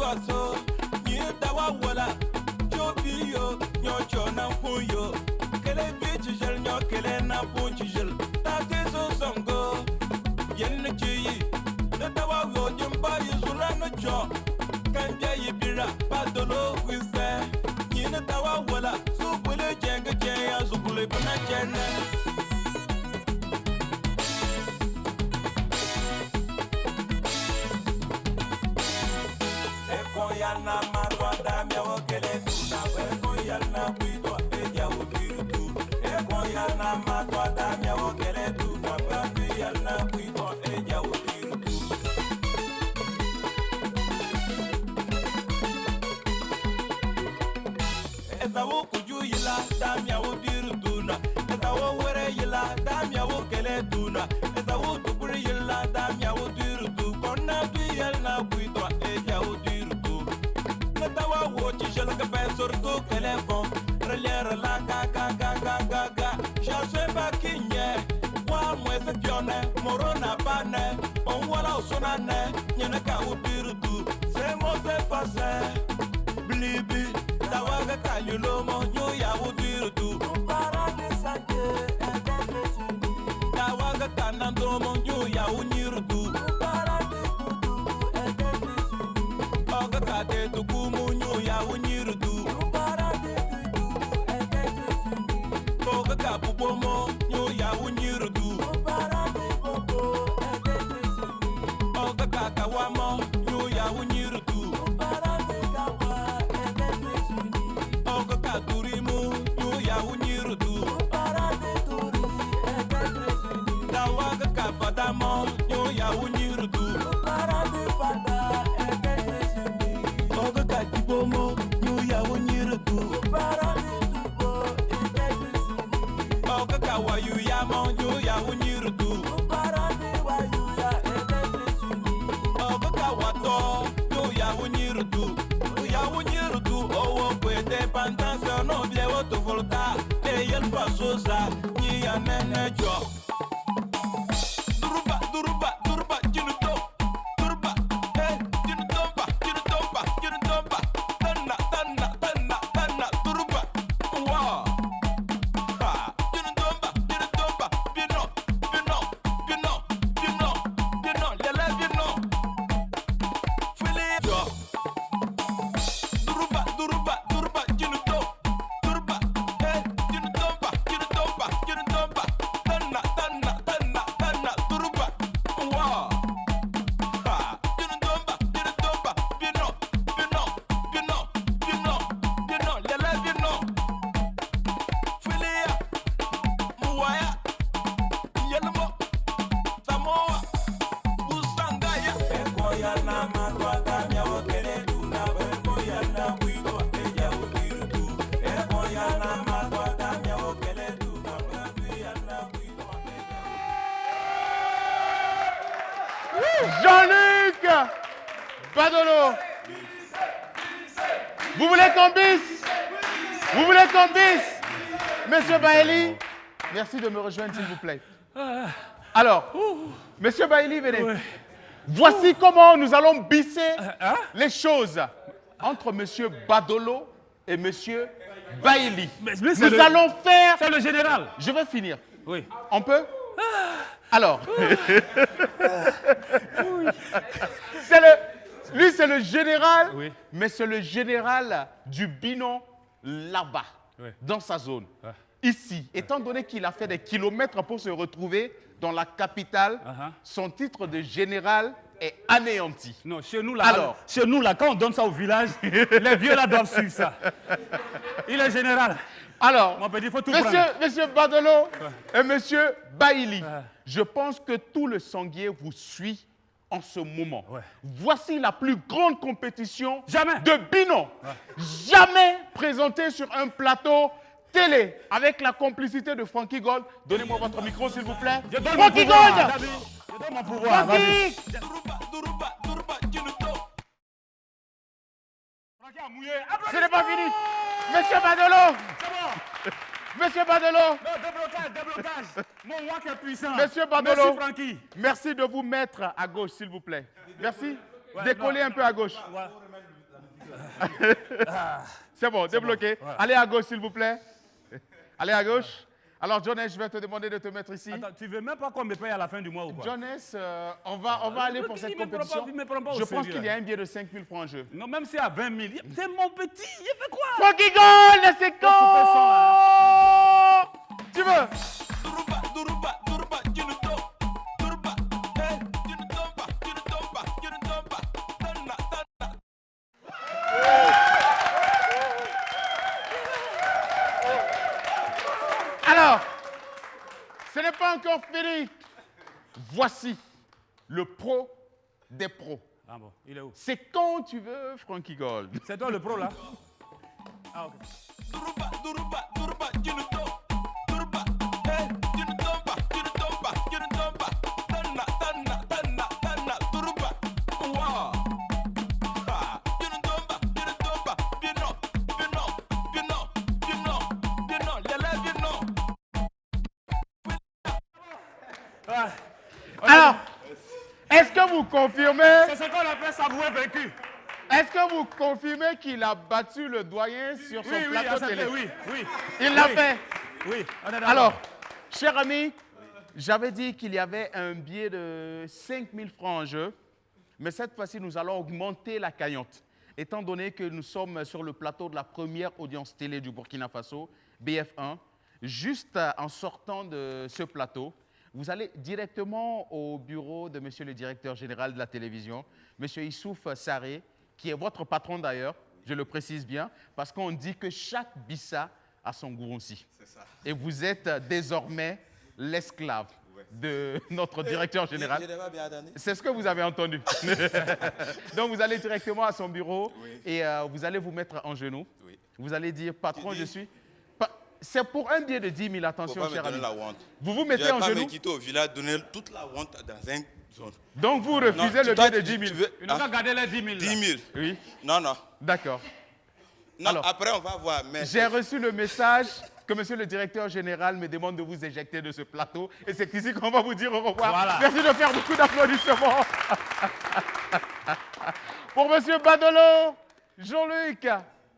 goso ni dawa wala jobi yo nyocho na puyo kele bichi jel nyo kele na punchi jel ta teso songo yen chi da dawa yo jumba yuzula no cho kanja yibira badolo kwise ni dawa wala supule jenga jeya supule bana jena Yana marwada miawo kele tuna weko yana kuido eja ubirutu eko yana marwada miawo kele tuna weko yana kuido eja ubirutu eza wo kuju yila da miawo birutu na eza wo were yila da miawo kele tuna eza wo duburi yila da miawo birutu konna tu yana kuido eja ubirutu Tawa wochi jelo ke pe surtout téléphone relère la ga je sais pas qui n'est wa moi c'est pionne morona bane on wala sonane nyene ka ubirdu c'est mo c'est passé blibi tawa ga kanyulo mo nyu ya ubirdu para de sanje tawa ga tanando mo nyu ya unirdu para de oga ka de tuku ya unyirudu oga ka bubomo nyo ya unyirudu oga ka kawamo nyo ya unyirudu oga ka turimu nyo ya unyirudu dawaga ka fadamo nyo ya unyirudu oga ka kibomo ya unyirudu oga ka wayu ya mo ya unyirudu oga ka wato ya unyirudu owo kwete pantanse no bie woto volta e yel pasosa ni ya nene jo duruba jinuto duruba jinutomba tanna duruba wa ha jinutomba bino lele bino fili jo duruba jinuto duruba jinutomba tanna duruba wa ha jinutomba bino lele bino filia muwaya yelmo samoa usangaya ekoya na marwada nyawo kele duna ekoya na wigo eja ubirutu ekoya na marwada nyawo kele duna ekoya na wigo Jean-Luc Badolo. Vous voulez qu'on bisse? Vous voulez qu'on bisse? Monsieur Bailly, merci de me rejoindre s'il vous plaît. Alors, Monsieur Bailly, venez. Ouais. Voici comment nous allons bisser les choses entre Monsieur Badolo et Monsieur Bailly. Nous allons faire... C'est le général. Je vais finir. Oui. On peut? Alors, lui c'est le général, oui. Mais c'est le général du Binon là-bas, oui. Dans sa zone. Ici, étant donné qu'il a fait des kilomètres pour se retrouver dans la capitale, son titre de général est anéanti. Non, chez nous là, quand on donne ça au village, les vieux là doivent suivre ça. Il est général. Alors, il faut tout monsieur Badolo et monsieur Bailly, je pense que tout le sanguier vous suit en ce moment. Ouais. Voici la plus grande compétition de Binon. Jamais présentée sur un plateau télé avec la complicité de Frankie Gold. Donnez-moi votre micro, s'il vous plaît. Frankie Gold! Je donne mon pouvoir. Frankie! Ce n'est pas fini. Monsieur Badolo! C'est bon. Monsieur Badolo! Non, déblocage. Mon wak est puissant. Monsieur Badolo, merci Francky. Merci de vous mettre à gauche, s'il vous plaît. Merci. Ouais, décollez un peu à gauche. Ouais. C'est bon, débloqué. Bon, ouais. Allez à gauche, s'il vous plaît. Allez à gauche. Alors, Jonas, je vais te demander de te mettre ici. Attends, tu veux même pas qu'on me paye à la fin du mois ou quoi? Jonas, on va aller pour cette compétition. Je pense qu'il y a un billet de 5 000 francs en jeu. Non, même s'il y a 20 000. C'est mon petit, il fait quoi? Frankie Gold, c'est con. Tu veux? Duruba, duruba, duruba, junuto. Duruba, hey, junutomba, junutomba, junutomba. Tanna, tanna. Alors, ce n'est pas encore fini. Voici le pro des pros. Ah bon, il est où? C'est quand tu veux, Frankie Gold. C'est toi le pro là? Ah ok. Duruba, duruba, duruba, junuto. Duruba, hey, junutomba, junutomba, junutomba. Tanna, tanna, tanna, tanna. Duruba, wow. Ah, junutomba, junutomba. Bien non, bien non, bien non, bien non, bien non. L'élève, bien non. Ah, Alors, est-ce que vous confirmez? c'est ce qu'on appelle s'avouer vaincu. Est-ce que vous confirmez qu'il a battu le doyen sur son plateau télé? Oui. Il l'a fait. Oui, on est d'accord. Alors, cher ami, j'avais dit qu'il y avait un billet de 5 000 francs en jeu, mais cette fois-ci, nous allons augmenter la cagnotte. Étant donné que nous sommes sur le plateau de la première audience télé du Burkina Faso, BF1, juste en sortant de ce plateau, vous allez directement au bureau de monsieur le directeur général de la télévision, monsieur Issouf Sarré, qui est votre patron d'ailleurs, je le précise bien, parce qu'on dit que chaque Bissa a son Gourounsi. Et vous êtes désormais l'esclave de notre directeur général. C'est ce que vous avez entendu. Donc vous allez directement à son bureau et vous allez vous mettre en genoux. Vous allez dire, patron, je suis... C'est pour un billet de 10 000, attention, cher ami. Vous vous mettez en genoux. Je vais pas me quitter au village, donner toute la honte dans un zone. Donc vous refusez le billet de 10 000. Il n'a pas gardé les 10 000. 10 000. Oui. Non. D'accord. Non, Alors, après on va voir. Mais j'ai reçu le message que monsieur le directeur général me demande de vous éjecter de ce plateau. Et c'est ici qu'on va vous dire au revoir. Voilà. Merci de faire beaucoup d'applaudissements. Pour monsieur Badolo, Jean-Luc.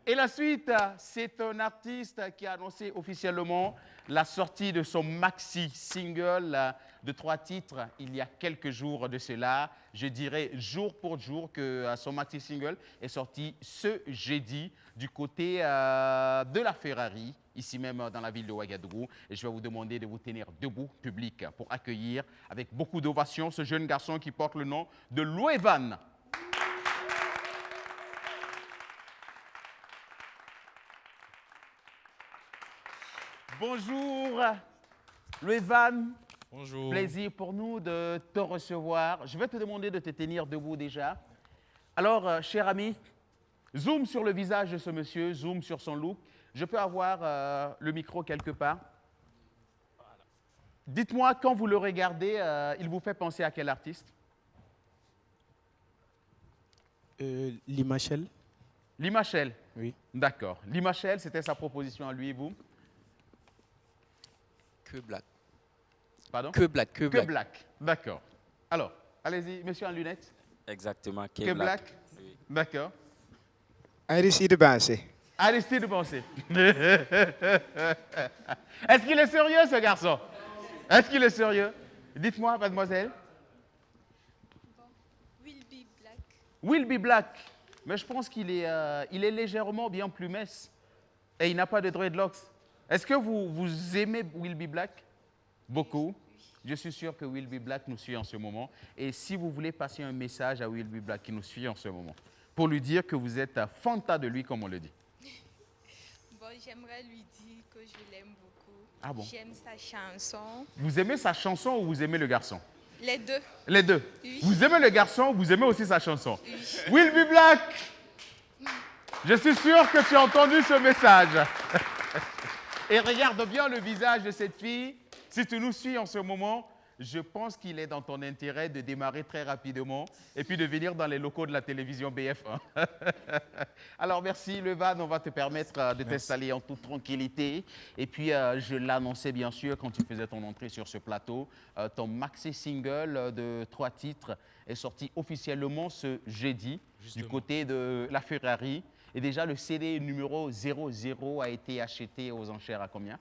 Et la suite, c'est un artiste qui a annoncé officiellement la sortie de son maxi-single de 3 titres il y a quelques jours de cela. Je dirais jour pour jour que son maxi-single est sorti ce jeudi du côté de la Ferrari, ici même dans la ville de Ouagadougou. Et je vais vous demander de vous tenir debout, public, pour accueillir avec beaucoup d'ovations ce jeune garçon qui porte le nom de Louevan. Bonjour, Louevan. Bonjour. Plaisir pour nous de te recevoir. Je vais te demander de te tenir debout déjà. Alors, cher ami, zoom sur le visage de ce monsieur, zoom sur son look. Je peux avoir le micro quelque part? Dites-moi, quand vous le regardez, il vous fait penser à quel artiste? Limachel. Limachel? Oui. D'accord. Limachel, c'était sa proposition à lui et vous? Que black. Pardon? Que black. Que black. D'accord. Alors, allez-y, monsieur en lunettes. Exactement. Que black. Oui. D'accord. Aristide Bansé. Aristide Bansé. Est-ce qu'il est sérieux, ce garçon? Est-ce qu'il est sérieux? Dites-moi, mademoiselle. Will Be Black. Will Be Black. Mais je pense qu'il est, il est légèrement bien plus mince. Et il n'a pas de dreadlocks. Est-ce que vous aimez Will Be Black? Beaucoup. Je suis sûr que Will Be Black nous suit en ce moment. Et si vous voulez passer un message à Will Be Black qui nous suit en ce moment, pour lui dire que vous êtes fanta de lui, comme on le dit. Bon, j'aimerais lui dire que je l'aime beaucoup. Ah bon? J'aime sa chanson. Vous aimez sa chanson ou vous aimez le garçon? Les deux. Les deux. Oui. Vous aimez le garçon, vous aimez aussi sa chanson. Oui. Will Be Black, je suis sûr que tu as entendu ce message. Et regarde bien le visage de cette fille. Si tu nous suis en ce moment, je pense qu'il est dans ton intérêt de démarrer très rapidement et puis de venir dans les locaux de la télévision BF1. Alors, merci, Levan. On va te permettre de t'installer en toute tranquillité. Et puis, je l'annonçais bien sûr quand tu faisais ton entrée sur ce plateau. Ton maxi single de 3 titres est sorti officiellement ce jeudi du côté de la Ferrari. Et déjà, le CD numéro 00 a été acheté aux enchères à combien?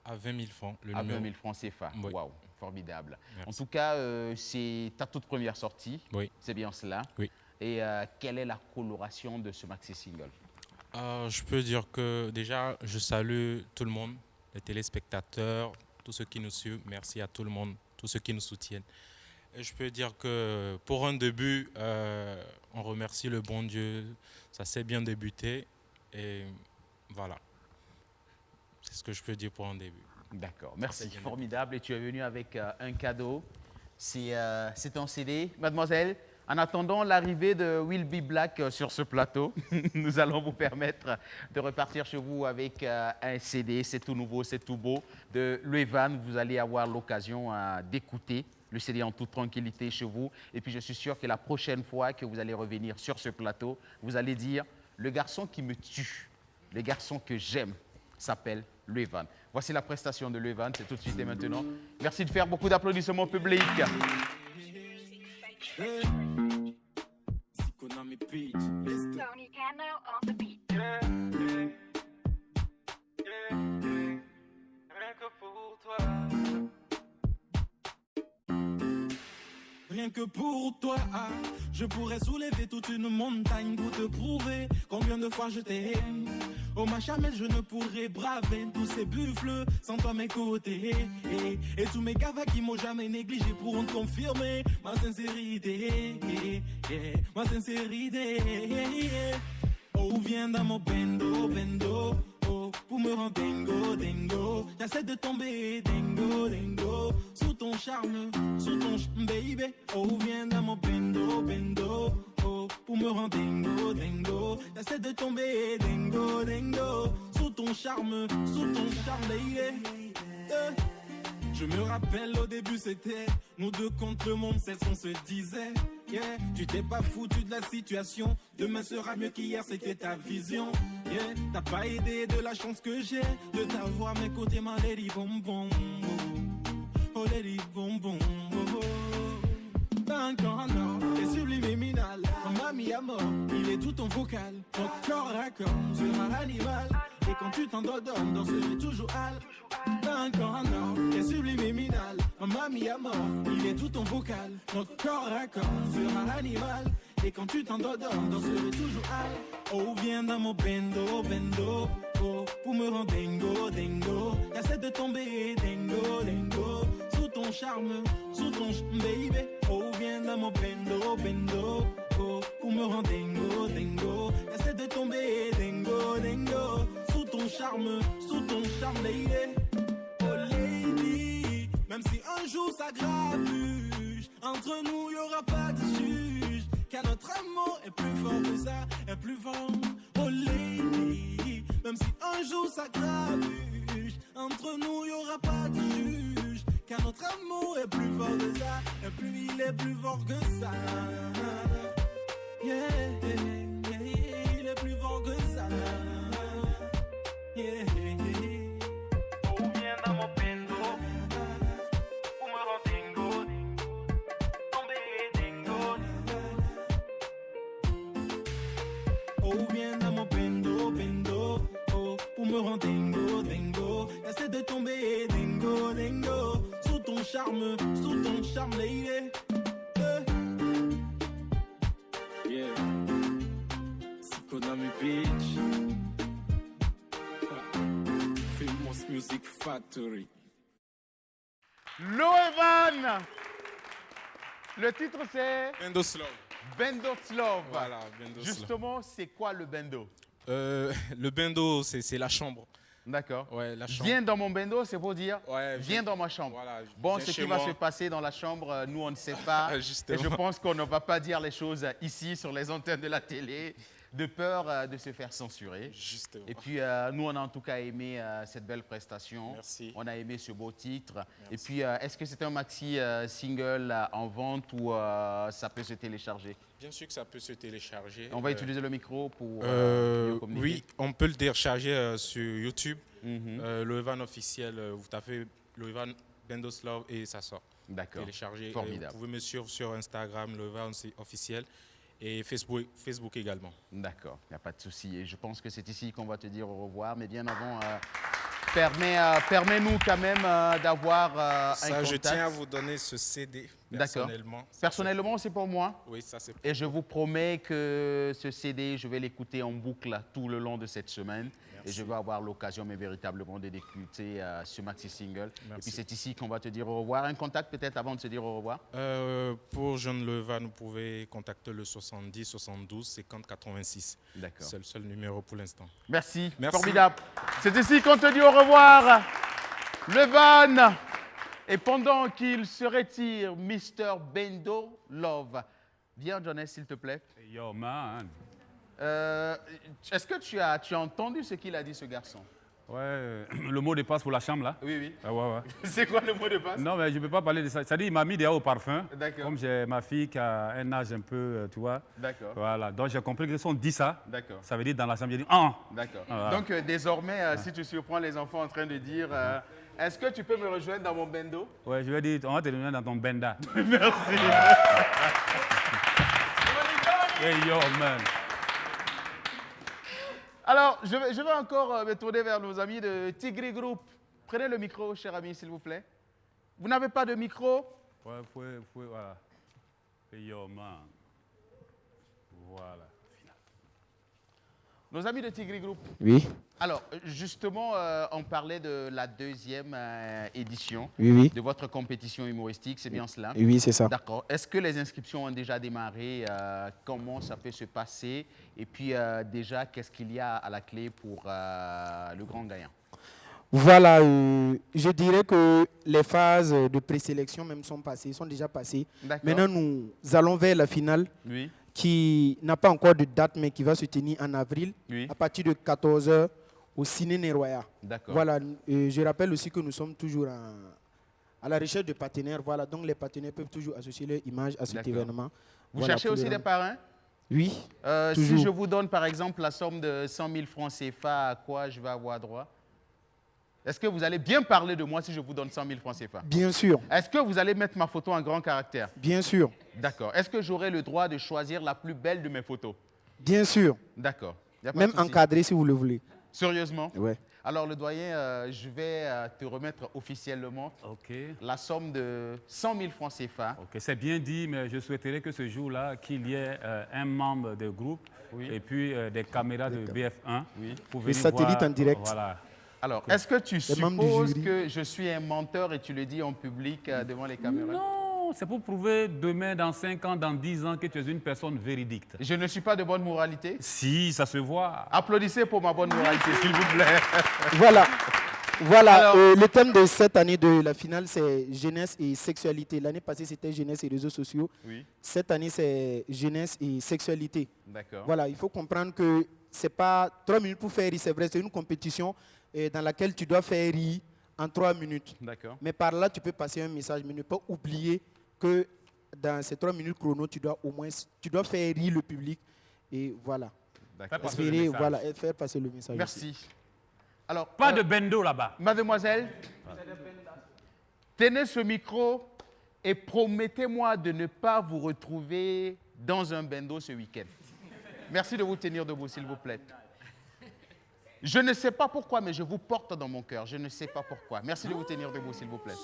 À 20 000 francs. À 20 000 francs CFA. Oui. Waouh, formidable. Merci. En tout cas, c'est ta toute première sortie. Oui. C'est bien cela. Oui. Et quelle est la coloration de ce maxi single? Je peux dire que déjà, je salue tout le monde, les téléspectateurs, tous ceux qui nous suivent. Merci à tout le monde, tous ceux qui nous soutiennent. Et je peux dire que pour un début, on remercie le bon Dieu. Ça s'est bien débuté. Et voilà. C'est ce que je peux dire pour un début. D'accord, merci, formidable. Et tu es venu avec un cadeau. C'est un CD. Mademoiselle, en attendant l'arrivée de Will Be Black sur ce plateau, nous allons vous permettre de repartir chez vous avec un CD. C'est tout nouveau, c'est tout beau. De Levan, vous allez avoir l'occasion d'écouter le CD en toute tranquillité chez vous. Et puis je suis sûr que la prochaine fois que vous allez revenir sur ce plateau, vous allez dire « Le garçon qui me tue, le garçon que j'aime s'appelle Levan ». Voici la prestation de Levan, c'est tout de suite et maintenant. Merci de faire beaucoup d'applaudissements publics. Rien que pour toi, je pourrais soulever toute une montagne pour te prouver combien de fois je t'aime. Oh ma chamelle, je ne pourrais braver tous ces buffles sans toi mes côtés. Et tous mes gavas qui m'ont jamais négligé pourront confirmer ma sincérité. Ma sincérité. Oh, viens dans mon bendo, bendo. Oh, pour me rendre dingo, dingo. J'essaie de tomber dingo, dingo. Sous ton charme, baby. Oh, viens dans mon bendo, bendo. Oh, pour me rendre dingo, dingo. J'essaie de tomber dingo, dingo. Sous ton charme, baby. Je me rappelle au début c'était nous deux contre le monde, c'est ce qu'on se disait. Yeah. Tu t'es pas foutu de la situation, demain sera mieux qu'hier, c'était ta vision. Yeah. T'as pas aidé de la chance que j'ai de t'avoir mes côtés, ma lady bonbon. Oh lady bonbon. T'as un corps en or, t'es subliminal. Mon ami à mort, il est tout ton vocal. Ton corps à corps sur un animal. Et quand tu t'endors, danserai toujours hal. T'as un corps en or, t'es subliminal. Mon ami à mort, il est tout ton vocal. Ton corps à corps sur un animal. Et quand tu t'endors, danserai toujours hal. Oh, viens dans mon bendo, bendo. Oh, pour me rendre dingo, dingo. J'essaie de tomber dingo, dingo. Sous ton charme, baby. Oh, viens dans mon bendo, bendo. Oh, pour me rendre dingo, dingo. J'essaie de tomber dingo, dingo. Sous ton charme, baby. Oh lady, même si un jour ça grabuge, entre nous y aura pas de juge, car notre amour est plus fort que ça, est plus fort. Oh lady, même si un jour ça grabuge, entre nous y aura pas de juge, car notre amour est plus fort que ça, et puis il est plus fort que ça. Yeah, il est plus fort que ça. Yeah. Oh, viens dans mon bendo. Pour me rendre dingo. Tomber dingo. Oh, viens dans mon bendo, bendo. Oh, pour me rendre dingo, dingo. Essaie de tomber dingo, dingo. Sous ton charme, lady. Yeah. Konami Beach. Famous Music Factory. Levan. Le titre c'est Bendo Slow. Bendo Slow. Voilà, Bendo Slow. Justement, c'est quoi le bendo? Le bendo, c'est la chambre. D'accord. Ouais, la chambre. Viens dans mon bendo, c'est pour dire Ouais, viens dans ma chambre. Voilà, Bon, viens ce qui chez va moi. se passer dans la chambre, nous, on ne sait pas. Et Justement. je pense qu'on ne va pas dire les choses ici, sur les antennes de la télé. de peur de se faire censurer. Justement. Et puis, nous, on a en tout cas aimé cette belle prestation. Merci. On a aimé ce beau titre. Merci. Et puis, est-ce que c'est un maxi single en vente ou ça peut se télécharger? Bien sûr que ça peut se télécharger. On va utiliser le micro pour mieux communiquer. Oui, on peut le télécharger sur YouTube. Loevan officiel, vous tapez Loevan Bendoslov et ça sort. D'accord. Télécharger. Formidable. Vous pouvez me suivre sur Instagram, Loevan officiel, et Facebook également. D'accord, il n'y a pas de souci. Et je pense que c'est ici qu'on va te dire au revoir. Mais bien avant, permets-nous quand même d'avoir un contact. Je tiens à vous donner ce CD personnellement. Personnellement, c'est pour moi. Oui, ça c'est pour Et je vous promets que ce CD, je vais l'écouter en boucle tout le long de cette semaine. Merci. Et je vais avoir l'occasion, mais véritablement, de d'écouter ce maxi single. Merci. Et puis c'est ici qu'on va te dire au revoir. Un contact peut-être avant de se dire au revoir. Pour Jean Loevan, vous pouvez contacter le 70 72 50 86. D'accord. C'est le seul numéro pour l'instant. Merci. Merci. Formidable. C'est ici qu'on te dit au revoir. Loevan. Et pendant qu'il se retire, Mr. Bendo Love. Viens, Jonas, s'il te plaît. Yo, man. Est-ce que tu as entendu ce qu'il a dit, ce garçon? Ouais, le mot de passe pour la chambre, là. Oui, oui. Ah, ouais. C'est quoi le mot de passe? Non, mais je ne peux pas parler de ça. C'est-à-dire, il m'a mis déjà au parfum. D'accord. Comme j'ai ma fille qui a un âge un peu, tu vois. D'accord. Voilà. Donc, j'ai compris que si on dit ça, D'accord. ça veut dire dans la chambre, j'ai dit « Ah !» D'accord. Voilà. Donc, désormais, si tu surprends les enfants en train de dire est-ce que tu peux me rejoindre dans mon bendo? Ouais, je vais dire, on va te rejoindre dans ton benda. Merci. Hey, yo, man. Alors, je vais encore me tourner vers nos amis de Tigri Group. Prenez le micro, cher ami, s'il vous plaît. Vous n'avez pas de micro? Ouais, voilà. Hey, yo, man. Voilà. Nos amis de Tigri Group. Oui. Alors, justement, on parlait de la deuxième édition Oui. de votre compétition humoristique, c'est bien cela? Oui, c'est ça. D'accord. Est-ce que les inscriptions ont déjà démarré? Comment ça peut se passer? Et puis, déjà, qu'est-ce qu'il y a à la clé pour le grand gagnant? Voilà, je dirais que les phases de présélection même sont déjà passées. Maintenant, nous allons vers la finale. Oui. Qui n'a pas encore de date, mais qui va se tenir en avril, à partir de 14h au Ciné Neroya. D'accord. Voilà, je rappelle aussi que nous sommes toujours à la recherche de partenaires. Voilà, donc les partenaires peuvent toujours associer leur image à cet événement. Vous cherchez aussi des parrains? Oui, si je vous donne par exemple la somme de 100 000 francs CFA, à quoi je vais avoir droit? Est-ce que vous allez bien parler de moi si je vous donne 100 000 francs CFA? Bien sûr. Est-ce que vous allez mettre ma photo en grand caractère? Bien sûr. D'accord. Est-ce que j'aurai le droit de choisir la plus belle de mes photos? Bien sûr. D'accord. Même encadré si vous le voulez. Sérieusement? Oui. Alors le doyen, je vais te remettre officiellement la somme de 100 000 francs CFA. Ok, c'est bien dit, mais je souhaiterais que ce jour-là, qu'il y ait un membre du groupe et puis des caméras de BF1 pour venir les satellites voir, en direct. Voilà. Alors, est-ce que tu supposes que je suis un menteur et tu le dis en public devant les caméras? Non, c'est pour prouver demain, dans 5 ans, dans 10 ans, que tu es une personne véridique. Je ne suis pas de bonne moralité? Si, ça se voit. Applaudissez pour ma bonne moralité, s'il vous plaît. Voilà. Alors, le thème de cette année de la finale, c'est jeunesse et sexualité. L'année passée, c'était jeunesse et réseaux sociaux. Oui. Cette année, c'est jeunesse et sexualité. D'accord. Voilà, il faut comprendre que ce n'est pas 3 minutes pour faire rire, c'est vrai, c'est une compétition dans laquelle tu dois faire rire en 3 minutes. D'accord. Mais par là, tu peux passer un message, mais ne pas oublier que dans ces 3 minutes chrono, tu dois faire rire le public. Et voilà. Espérer, voilà, faire passer le message. Merci. Aussi. Alors, pas de bendo là-bas. Mademoiselle, tenez ce micro et promettez-moi de ne pas vous retrouver dans un bendo ce week-end. Merci de vous tenir debout, s'il vous plaît. Je ne sais pas pourquoi, mais je vous porte dans mon cœur. Je ne sais pas pourquoi. Merci de vous tenir debout, s'il vous plaît.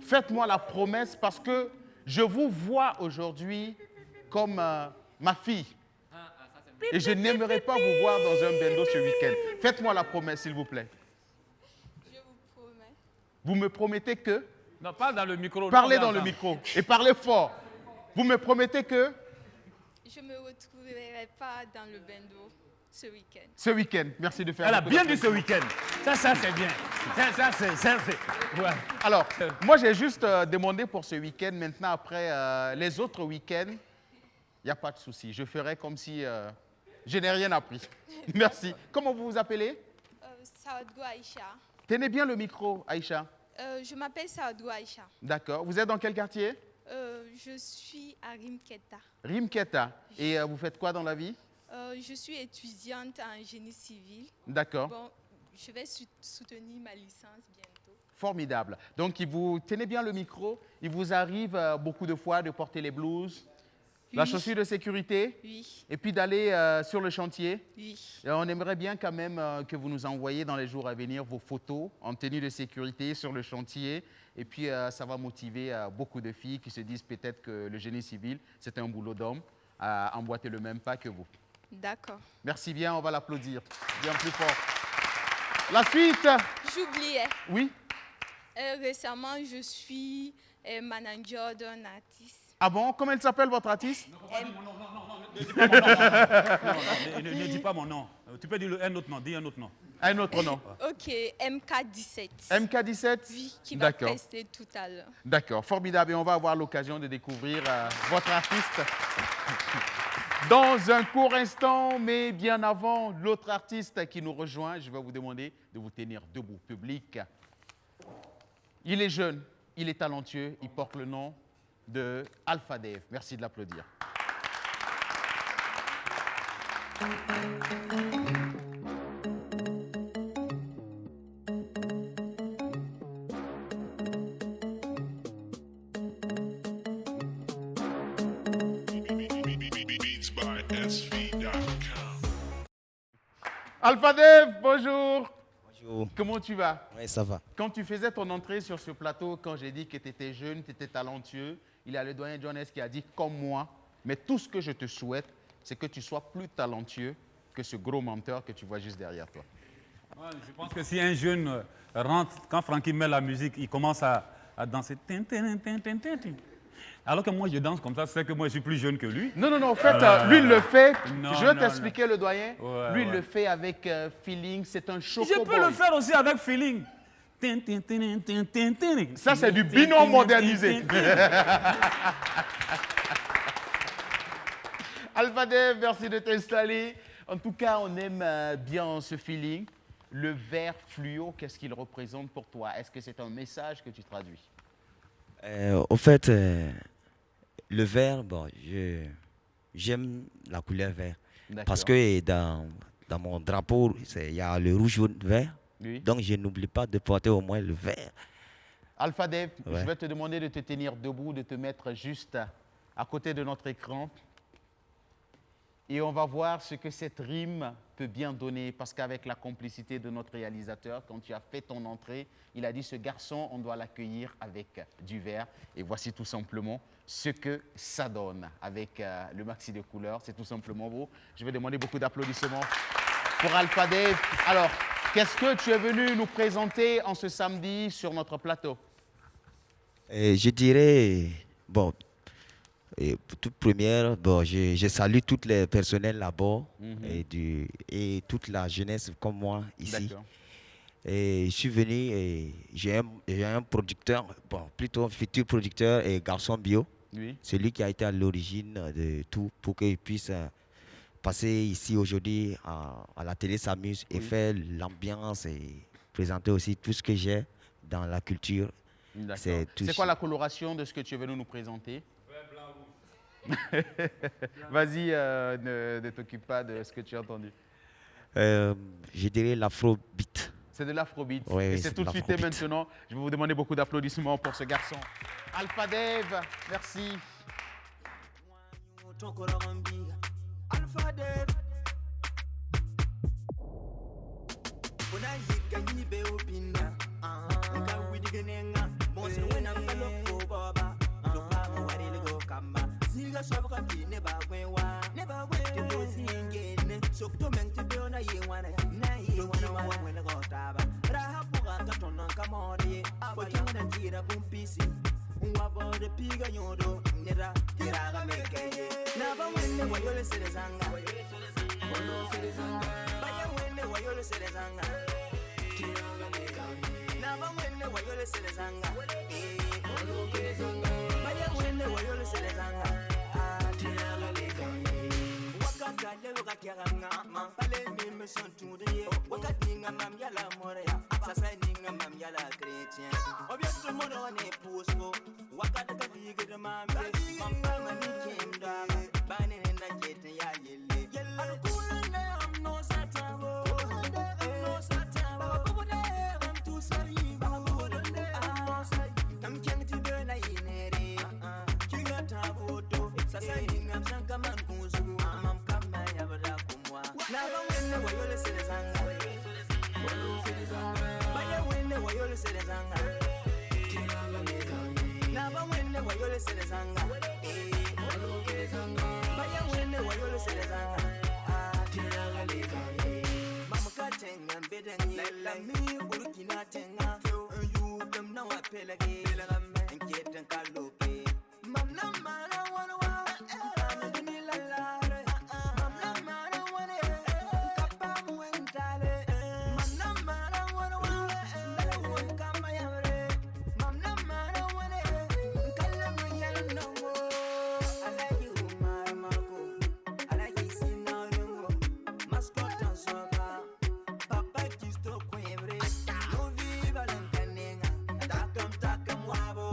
Faites-moi la promesse parce que je vous vois aujourd'hui comme ma fille. Et je n'aimerais pas vous voir dans un bendo ce week-end. Faites-moi la promesse, s'il vous plaît. Je vous promets. Vous me promettez que... Non, parle dans le micro. Parlez dans le micro et parlez fort. Vous me promettez que... Je ne me retrouverai pas dans le bendo ce week-end. Ce week-end, merci de faire... Elle a bien dit ce week-end. Ça c'est bien. Ça, c'est... Ouais. Alors, moi, j'ai juste demandé pour ce week-end. Maintenant, après les autres week-ends, Il n'y a pas de souci. Je ferai comme si je n'ai rien appris. Merci. Comment vous vous appelez? Saadou Aïcha. Tenez bien le micro, Aïcha. Je m'appelle Saadou Aïcha. D'accord. Vous êtes dans quel quartier? Je suis à Rimketa. Rimketa. Et vous faites quoi dans la vie? Je suis étudiante en génie civil. D'accord. Bon, je vais soutenir ma licence bientôt. Formidable. Donc, vous tenez bien le micro. Il vous arrive beaucoup de fois de porter les blouses, la chaussure de sécurité, oui, et puis d'aller sur le chantier. Oui. Et on aimerait bien quand même que vous nous envoyiez dans les jours à venir vos photos en tenue de sécurité sur le chantier. Et puis, ça va motiver beaucoup de filles qui se disent peut-être que le génie civil, c'est un boulot d'homme, à emboîter le même pas que vous. D'accord. Merci bien, on va l'applaudir bien plus fort. La suite. J'oubliais. Oui. Récemment, je suis manager d'un artiste. Ah bon? Comment elle s'appelle, votre artiste? Ne dis pas mon nom. Tu peux dire un autre nom. Dis un autre nom. Un autre nom. Ok, MK17. MK17? Oui, qui va prester tout à l'heure. D'accord, formidable. Et on va avoir l'occasion de découvrir votre artiste dans un court instant. Mais bien avant, l'autre artiste qui nous rejoint, je vais vous demander de vous tenir debout, public. Il est jeune, il est talentueux, il porte le nom de Alpha Dave. Merci de l'applaudir. Alpha Dave, bonjour. Bonjour. Comment tu vas? Oui, ça va. Quand tu faisais ton entrée sur ce plateau, quand j'ai dit que tu étais jeune, tu étais talentueux, il y a le doyen Jones qui a dit comme moi, mais tout ce que je te souhaite, c'est que tu sois plus talentueux que ce gros menteur que tu vois juste derrière toi. Ouais, je pense que si un jeune rentre, quand Francky met la musique, il commence à danser. Alors que moi, je danse comme ça, c'est que moi, je suis plus jeune que lui. Non, non, non, en fait, lui, il le fait. Non, je vais t'expliquer, le doyen. Ouais, lui, il le fait avec feeling. C'est un choco Je peux le faire aussi avec feeling. Ça, c'est du binôme modernisé. Alpha Dave, merci de t'installer. En tout cas, on aime bien ce feeling. Le vert fluo, qu'est-ce qu'il représente pour toi? Est-ce que c'est un message que tu traduis? Au fait, le vert, bon, j'aime la couleur vert. Parce que dans mon drapeau, il y a le rouge, jaune, vert. Oui. Donc, je n'oublie pas de porter au moins le vert. Alpha Dave, je vais te demander de te tenir debout, de te mettre juste à côté de notre écran. Et on va voir ce que cette rime peut bien donner. Parce qu'avec la complicité de notre réalisateur, quand tu as fait ton entrée, il a dit ce garçon, on doit l'accueillir avec du vert. Et voici tout simplement ce que ça donne avec le maxi de couleurs. C'est tout simplement beau. Je vais demander beaucoup d'applaudissements pour Alpha Dave. Alors, qu'est-ce que tu es venu nous présenter en ce samedi sur notre plateau? Je dirais, bon, pour toute première, bon, je salue tous les personnels là-bas et toute la jeunesse comme moi ici. Et je suis venu et j'ai un producteur, bon, plutôt un futur producteur et garçon bio. Oui. C'est lui qui a été à l'origine de tout pour qu'il puisse passer ici aujourd'hui à la télé s'amuse et faire l'ambiance et présenter aussi tout ce que j'ai dans la culture. C'est quoi la coloration de ce que tu es venu nous présenter? Vas-y, ne t'occupe pas de ce que tu as entendu. Je dirais l'afrobeat. C'est de l'afrobeat. Oui, et c'est tout de suite et maintenant. Je vais vous demander beaucoup d'applaudissements pour ce garçon. Alpha Dave, merci. Alpha Dave. keranga mam pale mi me son touré wakat ninga mam yala moria sasa ninga mam yala chrétien obieto mono ne pusko wakat ka vige de mam palma ni kenda bane na kete ya yelle alkulande am no satabo no satabo babude am tu sari babude am no sari tam kenti be na inere kinga taboto sasa ninga sanka man kuzu mam kama ya bada kumwa na ba wenne wayole selezanga baya wenne wayole selezanga na ba wenne wayole selezanga baya wenne wayole selezanga mama katenga bedengi la mi burkina tenga you dem na wa pelage la me enketan kaloke mam na mara wana wa na dini la la mam na mara wana kapa muentale mam na mara wana wa won kama yare mam na mara wana kala muyal no alaji umar mako alaji sinano mascota soba papa kisto kwebre no viva lankanenga takam wabo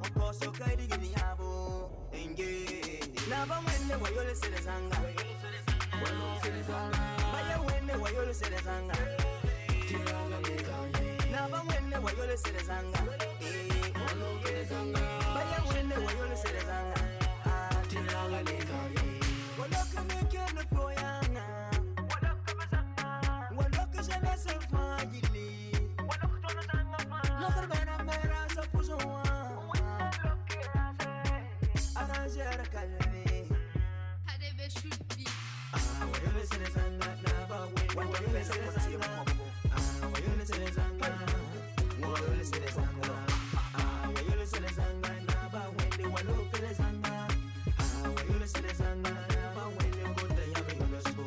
okoso kaidi gini yabo enge na ba wenne wayole selezanga baya wenne wayole selezanga na ba wenne wayole selezanga baya wenne wayole selezanga waloka mekene poyanga waloka jana sefagili waloka bana mera sa puzowa arrangere kalme Hadebe shubi. wayole selezanga na ba wayole selezanga wayole selezanga wayole selezanga wayole selezanga na ba wende waloka selezanga wayole selezanga na ba wende bonda ya wayole so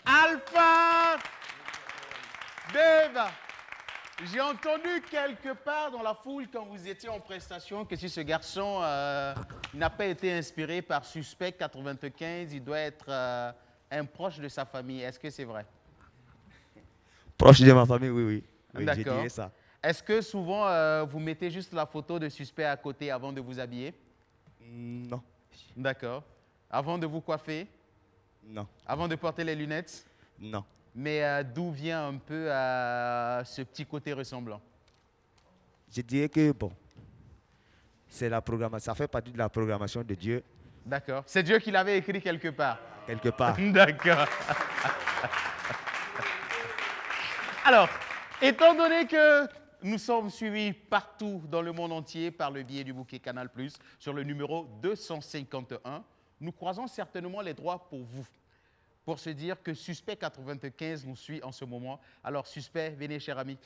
Alpha Dave. J'ai entendu quelque part dans la foule quand vous étiez en prestation que si ce garçon n'a pas été inspiré par Suspect 95, il doit être un proche de sa famille. Est-ce que c'est vrai? Proche de ma famille, oui, oui. Oui, je D'accord. dirais ça. Est-ce que souvent vous mettez juste la photo de Suspect à côté avant de vous habiller? Non. D'accord. Avant de vous coiffer? Non. Avant de porter les lunettes? Non. Mais d'où vient un peu ce petit côté ressemblant? Je dirais que, bon, c'est la programmation, ça fait partie de la programmation de Dieu. D'accord. C'est Dieu qui l'avait écrit quelque part? Quelque part. D'accord. Alors, étant donné que nous sommes suivis partout dans le monde entier par le biais du bouquet Canal+, sur le numéro 251, nous croisons certainement les droits pour vous, pour se dire que Suspect 95 nous suit en ce moment. Alors, Suspect, venez, cher ami.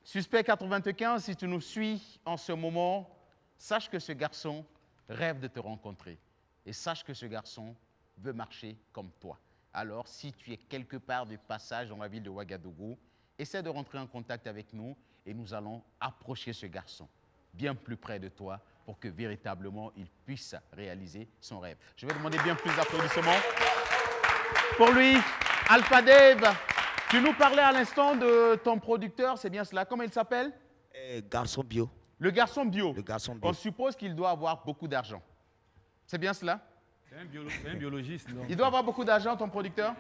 Suspect 95, si tu nous suis en ce moment, sache que ce garçon rêve de te rencontrer. Et sache que ce garçon veut marcher comme toi. Alors, si tu es quelque part de passage dans la ville de Ouagadougou, essaie de rentrer en contact avec nous et nous allons approcher ce garçon bien plus près de toi pour que véritablement il puisse réaliser son rêve. Je vais demander bien plus d'applaudissements pour lui. Alpha Dave, tu nous parlais à l'instant de ton producteur, c'est bien cela. Comment il s'appelle? Garçon bio. Le garçon bio. Le garçon bio. On suppose qu'il doit avoir beaucoup d'argent. C'est bien cela? C'est un biologiste. Donc. Il doit avoir beaucoup d'argent, ton producteur?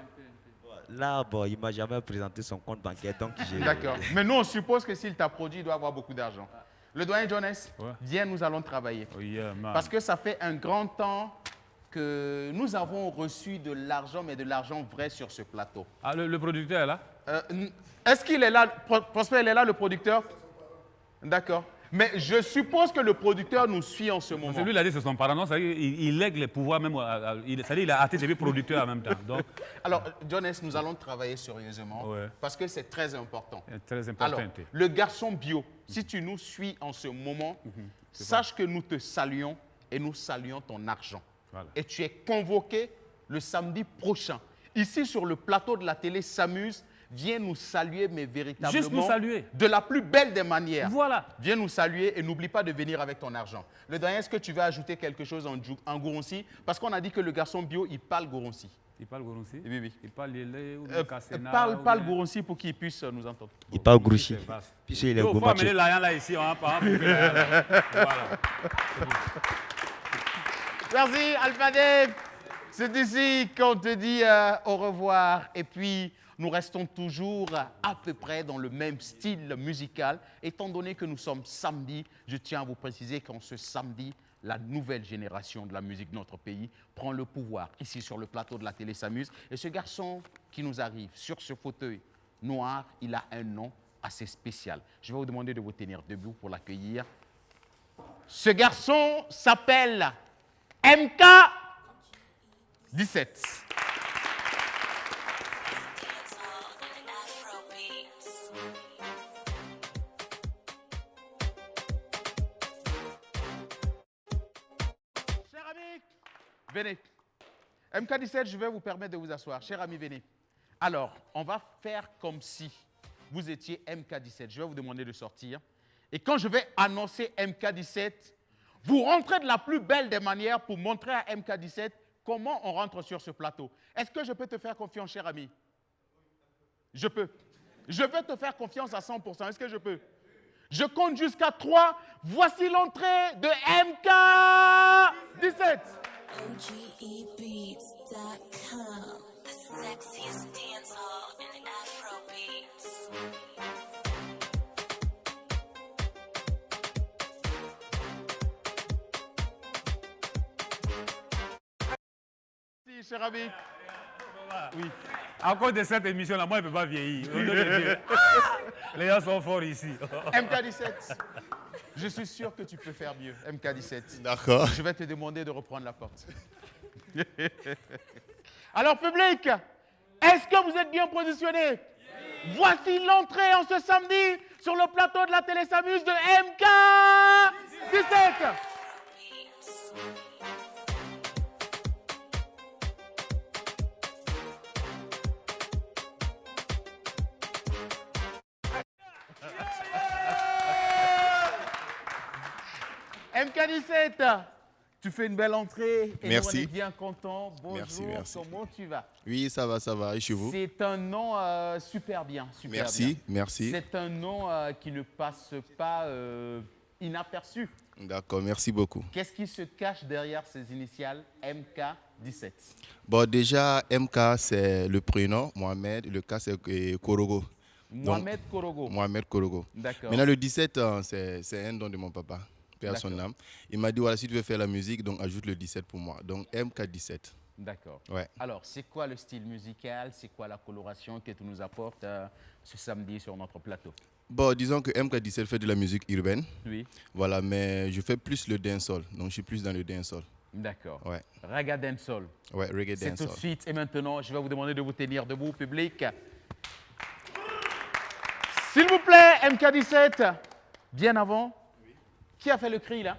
Là, bon, il ne m'a jamais présenté son compte bancaire, donc j'ai... D'accord. Mais nous, on suppose que s'il t'a produit, il doit avoir beaucoup d'argent. Le doyen Jonas, Ouais. viens, nous allons travailler. Oh yeah, man. Parce que ça fait un grand temps que nous avons reçu de l'argent, mais de l'argent vrai sur ce plateau. Ah, le producteur est là? Est-ce qu'il est là? Prosper, il est là, le producteur? D'accord. Mais je suppose que le producteur nous suit en ce moment. C'est lui, il a dit que c'est son parent. Non, il lègue les pouvoirs même. C'est-à-dire qu'il a artiste et producteur en même temps. Donc, alors, Jonas, nous allons travailler sérieusement Ouais. parce que c'est très important. c'est très important. Alors, le garçon bio, si tu nous suis en ce moment, sache que nous te saluons et nous saluons ton argent. Voilà. Et tu es convoqué le samedi prochain. Ici, sur le plateau de la télé S'amuse, viens nous saluer, mais véritablement. Juste nous saluer. De la plus belle des manières. Voilà. Viens nous saluer et n'oublie pas de venir avec ton argent. Le doyen, est-ce que tu veux ajouter quelque chose en Goronsi? Parce qu'on a dit que le garçon bio, il parle Goronsi. Il parle Goronsi? Oui, oui. Il parle Lélé ou bien Kassena? Parle Goronsi pour qu'il puisse nous entendre. Il parle Grouchi. Puis il est Il faut amener l'Ayan là ici. On va pas. Voilà. Merci, Alpha-Dave. C'est ici qu'on te dit au revoir. Et puis, nous restons toujours à peu près dans le même style musical. Étant donné que nous sommes samedi, je tiens à vous préciser qu'en ce samedi, la nouvelle génération de la musique de notre pays prend le pouvoir ici sur le plateau de la télé S'amuse. Et ce garçon qui nous arrive sur ce fauteuil noir, il a un nom assez spécial. Je vais vous demander de vous tenir debout pour l'accueillir. Ce garçon s'appelle MK17. Cher ami, venez. MK17, je vais vous permettre de vous asseoir. Cher ami, venez. Alors, on va faire comme si vous étiez MK17. Je vais vous demander de sortir. Et quand je vais annoncer MK17, vous rentrez de la plus belle des manières pour montrer à MK17 comment on rentre sur ce plateau. Est-ce que je peux te faire confiance, cher ami? Je peux. Je vais te faire confiance à 100%. Est-ce que je peux? Je compte jusqu'à 3. Voici l'entrée de MK17. OGEbeats.com, the sexiest dancehall and Afrobeats. Merci, cher ami. Oui. À cause de cette émission-là, moi, je ne peux pas vieillir. Les gens sont forts ici. MK17, je suis sûr que tu peux faire mieux, MK17. D'accord. Je vais te demander de reprendre la porte. Alors, public, est-ce que vous êtes bien positionnés? Voici l'entrée en ce samedi sur le plateau de la télé S'amuse de MK17. MK17, tu fais une belle entrée et Merci. nous on est bien contents. Bonjour, Merci. Comment tu vas? Oui, ça va. Et chez vous? C'est un nom super bien. Merci. C'est un nom qui ne passe pas inaperçu. D'accord, merci beaucoup. Qu'est-ce qui se cache derrière ces initiales MK17? Bon, déjà, MK, c'est le prénom, Mohamed. Le K, c'est Korogo. Mohamed Korogo. Mohamed Korogo. D'accord. Maintenant, le 17, c'est un don de mon papa. À son âme. Il m'a dit, voilà, si tu veux faire la musique, donc ajoute le 17 pour moi. Donc MK17. D'accord. Ouais. Alors, c'est quoi le style musical? C'est quoi la coloration que tu nous apportes ce samedi sur notre plateau? Bon, disons que MK17 fait de la musique urbaine. Oui. Voilà, mais je fais plus le dancehall. Donc, je suis plus dans le dancehall. D'accord. Ouais. Reggae dancehall. Ouais, reggae dancehall. C'est tout de suite. Et maintenant, je vais vous demander de vous tenir debout, public. S'il vous plaît, MK17, bien avant. Qui a fait le cri là?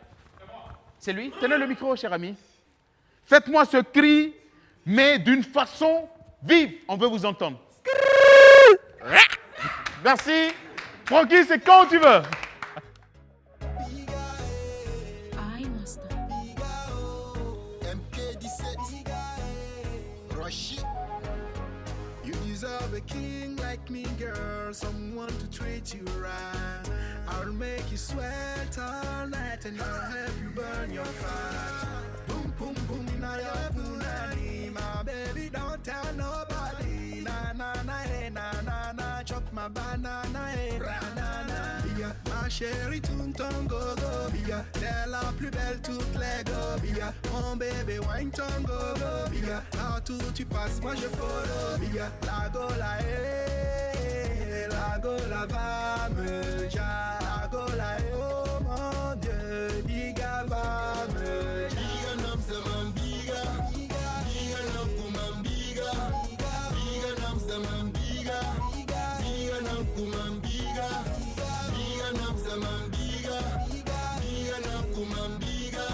C'est lui? Tenez le micro, cher ami. Faites-moi ce cri, mais d'une façon vive. On veut vous entendre. Merci. Francky, c'est quand tu veux. You deserve a king like me, girl. Someone to treat you right. I'll make you sweat all night and I'll help you burn your fat. Boom, boom, boom, now you're punani. My baby, don't tell nobody. Na, na, na, hey, na, na, na. Chop my banana, hey, banana. Bia, ma chérie, tout ton go-go. Bia, t'es la plus belle, toutes les go. Bia, mon bébé, wine ton go-go. Bia, partout tu passes, moi je follow. Bia, la go, la hey, la go, la va me ja. Oh mon Dieu, biga va me biga nam saman biga biga nam kuman biga biga nam saman biga biga nam kuman biga biga nam saman biga biga nam kuman biga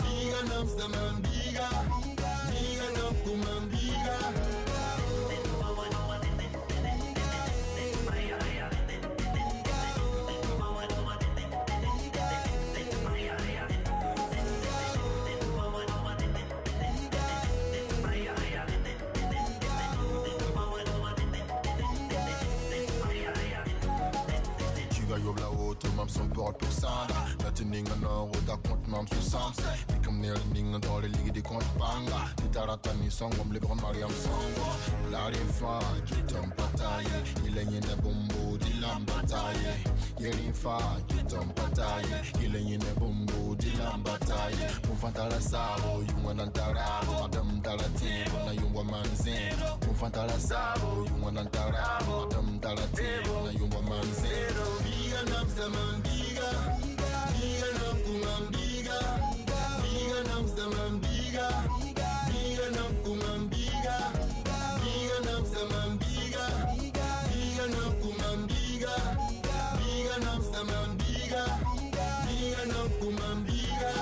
biga nam saman biga ninga no Roda kont mam su samse Ikam nel ninga dole ligi di kont panga Titaratani songom libra Mariam songo Larifa jutam pataye Ilenyene bumbu dilam bataye Yerifa jutam pataye Ilenyene bumbu dilam bataye Mufantala sabo yungwa nantarabo Madam talatebo na yungwa manzeno Mufantala sabo yungwa nantarabo Madam talatebo na yungwa manzeno Biga namsaman biga Biga namkuman biga Biga namsaman biga Biga namkuman biga Biga namsaman biga Biga namkuman biga Biga namsaman biga Biga namkuman biga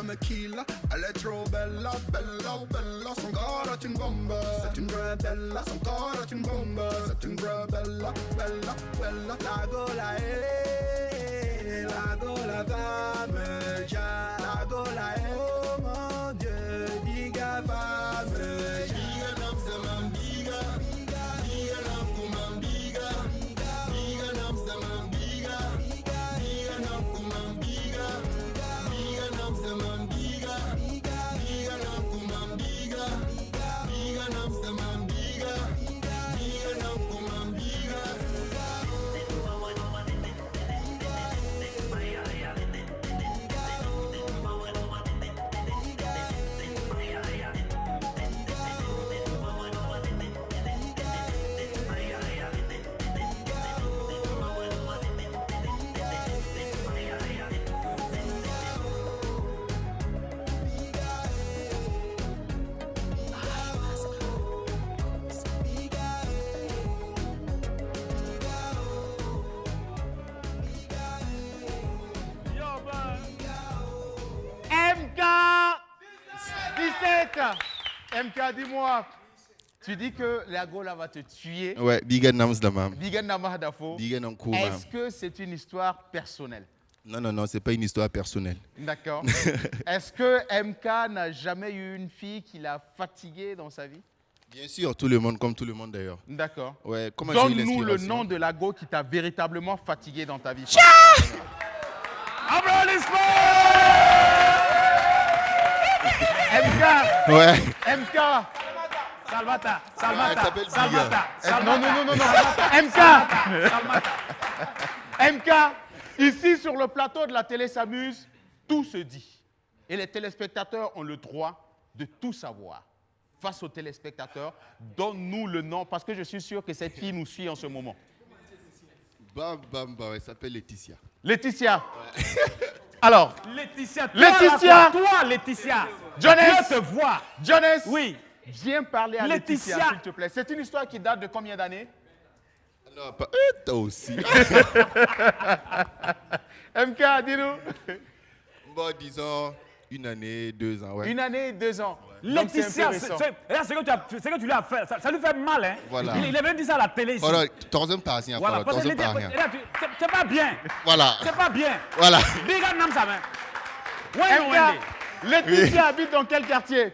Maquila, electro bella, bella, bella, son cara chin bomba, satin bra bella, son cara chin bomba, satin bra bella, bella, bella, la gola va me ja, la gola oh mon Dieu, biga va me ja, biga nam zaman biga, biga nam kuman biga, biga nam zaman biga, biga nam kuman biga, biga nam zaman biga, biga nam kuman biga, biga nam zaman biga, biga nam kuman biga. MK, dis-moi, tu dis que la Gola va te tuer. Ouais, Bigan Namsdamam. Bigan Namahdafo. Est-ce que c'est une histoire personnelle? Non, non, non, c'est pas une histoire personnelle. D'accord. Est-ce que MK n'a jamais eu une fille qui l'a fatigué dans sa vie? Bien sûr, tout le monde, comme tout le monde d'ailleurs. D'accord. Ouais, donne-nous le nom de la Go qui t'a véritablement fatigué dans ta vie. Applaudissements! MK. Ouais. MK. Salvata. Elle s'appelle Salvata. Non. MK. Ici sur le plateau de la télé s'amuse, tout se dit. Et les téléspectateurs ont le droit de tout savoir. Face aux téléspectateurs, donne-nous le nom, parce que je suis sûr que cette fille nous suit en ce moment. Elle s'appelle Laetitia. Laetitia. Ouais. Alors. Laetitia. Toi, Laetitia. Jonas. Je te vois. Jonas. Oui. Viens parler à Laetitia, s'il te plaît. C'est une histoire qui date de combien d'années? Non, pas toi aussi. MK, dis-nous. Bon, disons, 1 année, 2 ans. Ouais. 1 année, 2 ans. Ouais. Laetitia, c'est que tu lui as fait. Ça lui fait mal, hein? Voilà. Il avait dit ça à la télé ici. Voilà, troisième partie. Voilà, parce que c'est pas bien. Voilà. C'est pas bien. Voilà. Bigan nam sa main. MK, Laetitia habite dans quel quartier?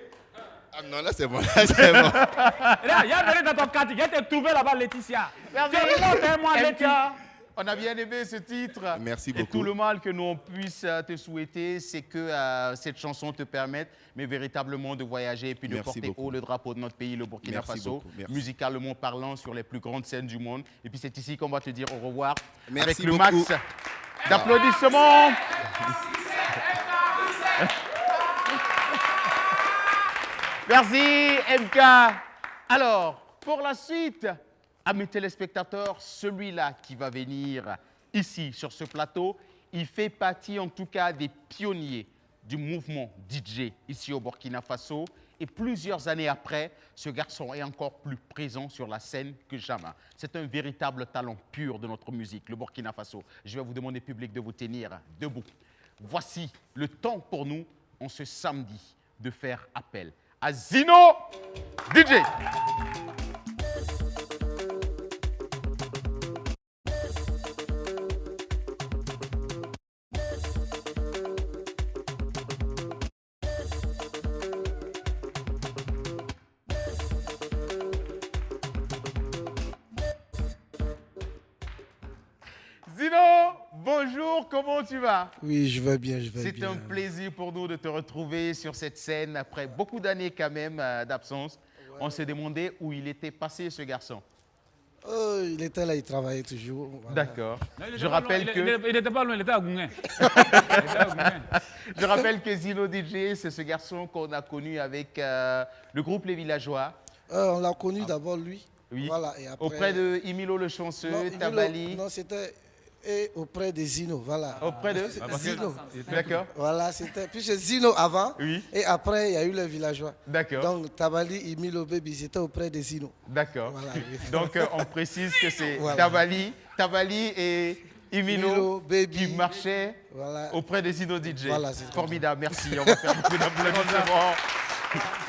Ah non, là c'est bon. Là, c'est bon. Là, il y a venu dans ton quartier. Il a trouvé là-bas Laetitia. MK, on a bien aimé ce titre. Merci beaucoup. Et tout le mal que nous on puisse te souhaiter, c'est que cette chanson te permette, mais véritablement de voyager et puis de porter haut le drapeau de notre pays, le Burkina Faso, musicalement parlant sur les plus grandes scènes du monde. Et puis c'est ici qu'on va te dire au revoir avec le max d'applaudissements. Merci MK. Alors, pour la suite, à mes téléspectateurs, celui-là qui va venir ici sur ce plateau, il fait partie en tout cas des pionniers du mouvement DJ ici au Burkina Faso. Et plusieurs années après, ce garçon est encore plus présent sur la scène que jamais. C'est un véritable talent pur de notre musique, le Burkina Faso. Je vais vous demander, public, de vous tenir debout. Voici le temps pour nous, en ce samedi, de faire appel à Zino DJ. bonjour, comment tu vas? Oui, je vais bien, je vais bien. C'est un plaisir pour nous de te retrouver sur cette scène après beaucoup d'années quand même d'absence. Ouais. On s'est demandé où il était passé ce garçon. Oh, il était là, il travaillait toujours. Voilà. D'accord. Je rappelle que... Il n'était pas loin, il était à Gouin. Je rappelle que Zino DJ, c'est ce garçon qu'on a connu avec le groupe Les Villageois. On l'a connu d'abord, lui. Oui. Voilà, et après... Auprès de Imilo le chanceux, Tabali. Non, c'était auprès de Zino, voilà. Auprès de Zino. D'accord. Voilà, c'était... Puis c'est Zino avant, oui. Et après, il y a eu les villageois. D'accord. Donc, Tabali, Imilo, Baby, c'était auprès de Zino. D'accord. Voilà, oui. Donc, on précise que c'est voilà. Tabali et Imilo Baby qui marchaient voilà. Auprès de Zino DJ. Voilà, c'est formidable, merci. On va faire beaucoup d'applaudissements.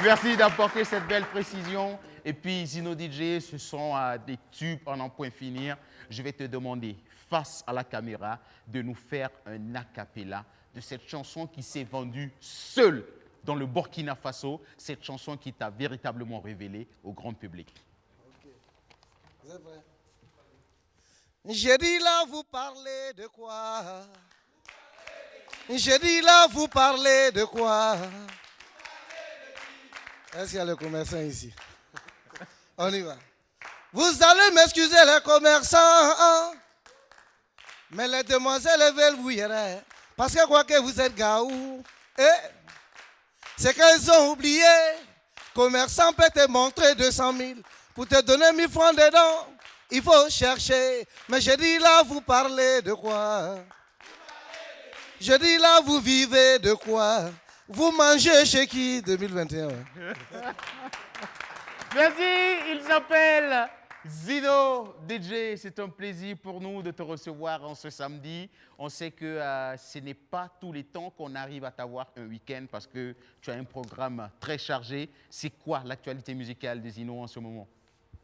Merci d'apporter cette belle précision. Et puis, Zino DJ, ce sont des tubes en n'en point finir. Je vais te demander, face à la caméra, de nous faire un a cappella de cette chanson qui s'est vendue seule dans le Burkina Faso, cette chanson qui t'a véritablement révélé au grand public. Okay. Vous êtes prêts? J'ai dit là, vous parlez de quoi? J'ai dit là, vous parlez de quoi? Est-ce qu'il y a le commerçant ici? On y va. Vous allez m'excuser les commerçants, mais les demoiselles veulent vous hier, parce que quoi que vous êtes gaou, c'est qu'elles ont oublié. Commerçant peut te montrer 200 000 pour te donner 1000 francs dedans. Il faut chercher. Mais je dis là, vous parlez de quoi? Je dis là, vous vivez de quoi? Vous mangez chez qui 2021? Merci, il s'appelle Zino DJ. C'est un plaisir pour nous de te recevoir en ce samedi. On sait que ce n'est pas tous les temps qu'on arrive à t'avoir un week-end parce que tu as un programme très chargé. C'est quoi l'actualité musicale de Zino en ce moment?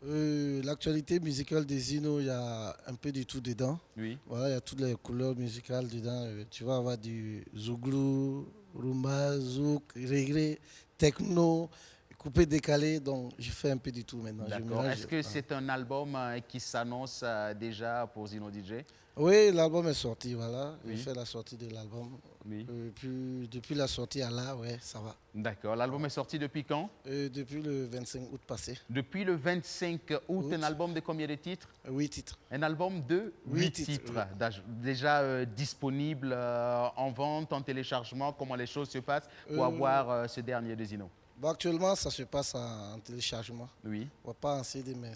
L'actualité musicale de Zino, il y a un peu de tout dedans. Oui. Voilà, il y a toutes les couleurs musicales dedans. Tu vas avoir du zouglou, rumba, zouk, reggae, techno, coupé, décalé. Donc, je fais un peu du tout maintenant. D'accord. Est-ce que c'est un album qui s'annonce déjà pour Zino DJ? Oui, l'album est sorti, voilà. Oui. Il fait la sortie de l'album. Oui. Puis, depuis la sortie à là, ouais, ça va. D'accord. L'album est sorti depuis quand? Depuis le 25 août passé. Depuis le 25 août, un album de combien de titres? 8 titres. Un album de 8 titres. Oui. Déjà disponible en vente, en téléchargement. Comment les choses se passent pour avoir ce dernier de Zino? Bon, actuellement, ça se passe en téléchargement. Oui. Pas en CD, mais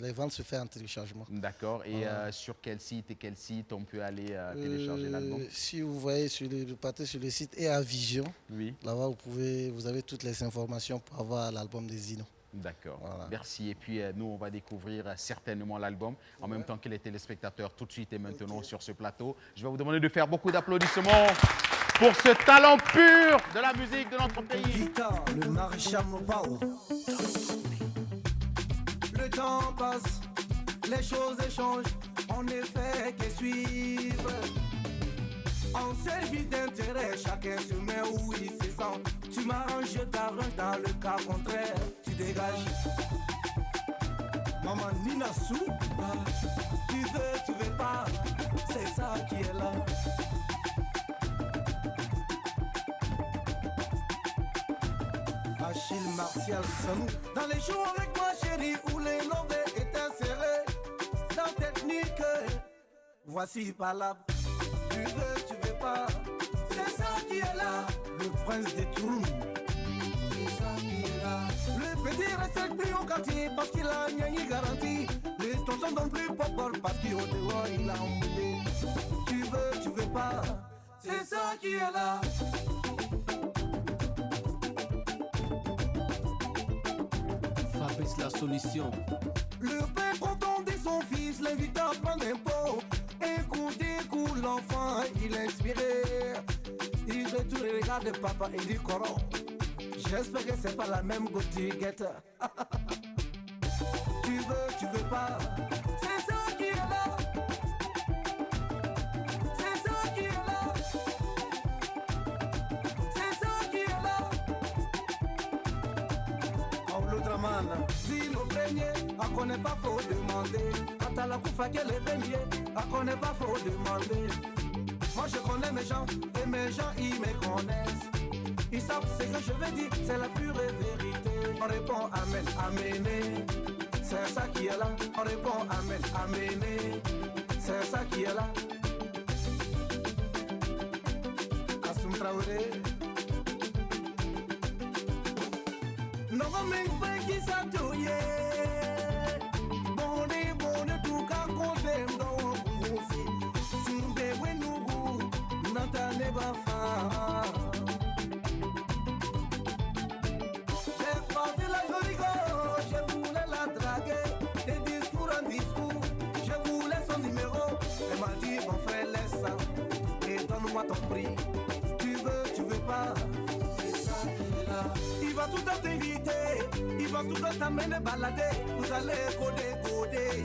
les ventes se font en téléchargement. D'accord. Et sur quel site on peut aller télécharger l'album? Si vous voyez, vous partez sur le site et à Vision. Oui. Là-bas, vous avez toutes les informations pour avoir l'album de Zino. D'accord. Voilà. Merci. Et puis, nous, on va découvrir certainement l'album en même temps que les téléspectateurs tout de suite et maintenant sur ce plateau. Je vais vous demander de faire beaucoup d'applaudissements pour ce talent pur de la musique de notre pays. Le maréchal Mobao. Le temps passe, les choses échangent, on ne fait que suivre. On s'évite d'intérêt, chacun se met où il se sent. Tu m'arranges, je t'arrange, dans le cas contraire, tu dégages. Maman Nina Sou, tu veux pas, c'est ça qui est là. Achille Martial Sanou. Dans les jours avec moi chérie où les lovés étaient serrés, sans technique, voici par là. Tu veux pas, c'est ça qui est là. Le prince des tours, c'est ça qui est là. Le petit reste plus au quartier parce qu'il a gagné garantie. Les tontons donnent plus pop parce qu'au dehors il a emballé. Tu veux pas, c'est ça qui est là. Fabrice la solution. Le père content de son fils l'invite à prendre un pot. Écoute, l'enfant, il est inspiré. Il veut tout regarder papa et dit Coran. J'espère que c'est pas la même gotiguette. Tu veux pas. C'est ça qui est là. C'est ça qui est là. C'est ça qui est là. Oh, l'autre man, si le premier, on connaît pas, faut demander. Quand à la koufa qu'elle est baignée, on connaît pas, faut demander. Moi je connais mes gens et mes gens ils me connaissent. Ils savent ce que je veux dire, c'est la pure vérité. On répond amen, améné. C'est ça qui est là. On répond amen, améné. C'est ça qui est là. Assoum Traoré. Non, mais qui s'attouille. Bonne, tout cas, qu'on t'aime dans mon aussi. Simbe, Wenougu, Natane Bafa. J'ai porté la jolie go, je voulais la draguer. Des discours en discours, je voulais son numéro. Elle m'a dit, mon frère, laisse ça. Et donne-moi ton prix. Tu veux pas. C'est ça qui est là. Il va tout le temps t'inviter, il va tout le temps t'amener balader. Vous allez goder,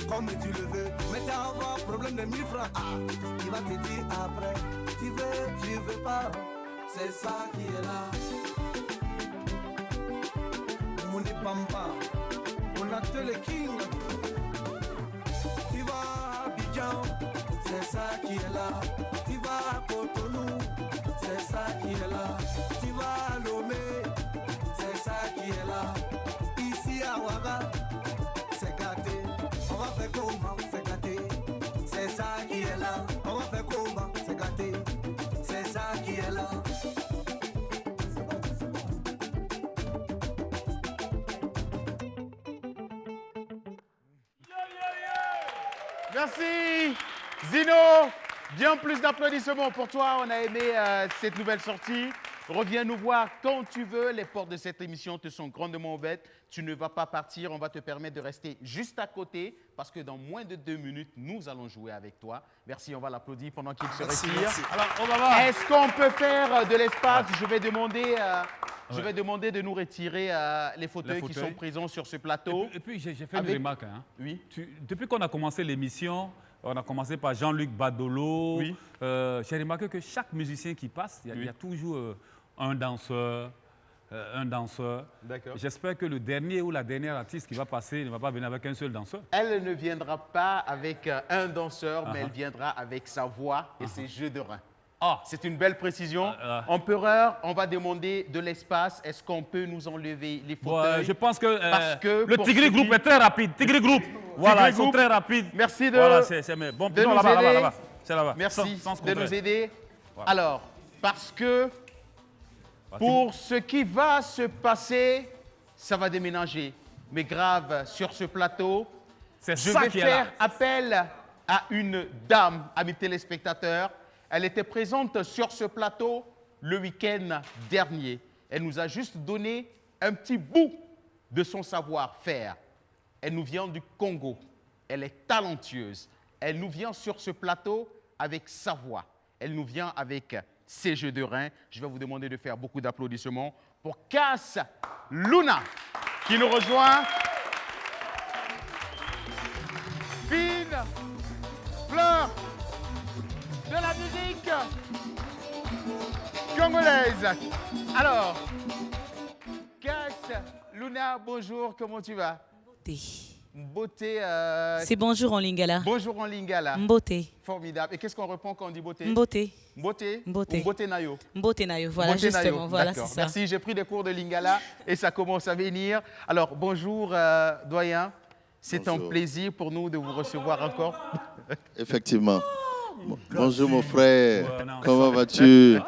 comme tu le veux. Mais t'as avoir problème de 1000 francs. Ah, il va te dire après, tu veux pas. C'est ça qui est là. Mouni Bamba, on a tous les kings. Tu vas à Abidjan, c'est ça qui est là. Tu vas à Cotonou, c'est ça qui est là. Tu vas à Lomé, c'est ça qui est là. Ici à Ouaga, c'est gâté. On va faire comment, c'est gâté. C'est ça qui est là. On va faire comment, c'est gâté. C'est ça qui est là. Merci Zino. Bien plus d'applaudissements pour toi. On a aimé cette nouvelle sortie. Reviens nous voir quand tu veux. Les portes de cette émission te sont grandement ouvertes. Tu ne vas pas partir. On va te permettre de rester juste à côté parce que dans moins de 2 minutes, nous allons jouer avec toi. Merci, on va l'applaudir pendant qu'il se retire. Merci. Alors, on va voir. Est-ce qu'on peut faire de l'espace? Je vais demander de nous retirer les fauteuils qui sont présents sur ce plateau. Et puis j'ai fait une remarque. Hein. Oui. Depuis qu'on a commencé l'émission, on a commencé par Jean-Luc Badolo. Oui. J'ai remarqué que chaque musicien qui passe, il y a toujours un danseur. D'accord. J'espère que le dernier ou la dernière artiste qui va passer ne va pas venir avec un seul danseur. Elle ne viendra pas avec un danseur, mais elle viendra avec sa voix et ses jeux de reins. C'est une belle précision. Empereur, on va demander de l'espace. Est-ce qu'on peut nous enlever les fauteuils? Je pense que, parce que le Tigri Group est très rapide. Tigri Group, voilà, ils sont très rapides. Merci de, voilà, bon, de nous là-bas, aider. là-bas. C'est là-bas. Merci sans de nous aider. Voilà. Alors, parce que pour ce qui va se passer, ça va déménager. Mais grave, sur ce plateau, je vais faire appel à une dame, amis téléspectateurs. Elle était présente sur ce plateau le week-end dernier. Elle nous a juste donné un petit bout de son savoir-faire. Elle nous vient du Congo. Elle est talentueuse. Elle nous vient sur ce plateau avec sa voix. Elle nous vient avec ses jeux de reins. Je vais vous demander de faire beaucoup d'applaudissements pour Cass Luna qui nous rejoint. Fine fleur de la musique congolaise. Alors, Cass Luna, bonjour, comment tu vas? Beauté. C'est bonjour en lingala. Bonjour en lingala. Beauté. Formidable. Et qu'est-ce qu'on répond quand on dit beauté? Beauté. Beauté. Beauté. Beauté nayo. Beauté nayo, voilà, Beauté justement, nayo. voilà, c'est ça. Merci, j'ai pris des cours de lingala et ça commence à venir. Alors, bonjour, doyen. C'est un plaisir pour nous de vous recevoir encore. Effectivement. Bonjour mon frère, comment vas-tu?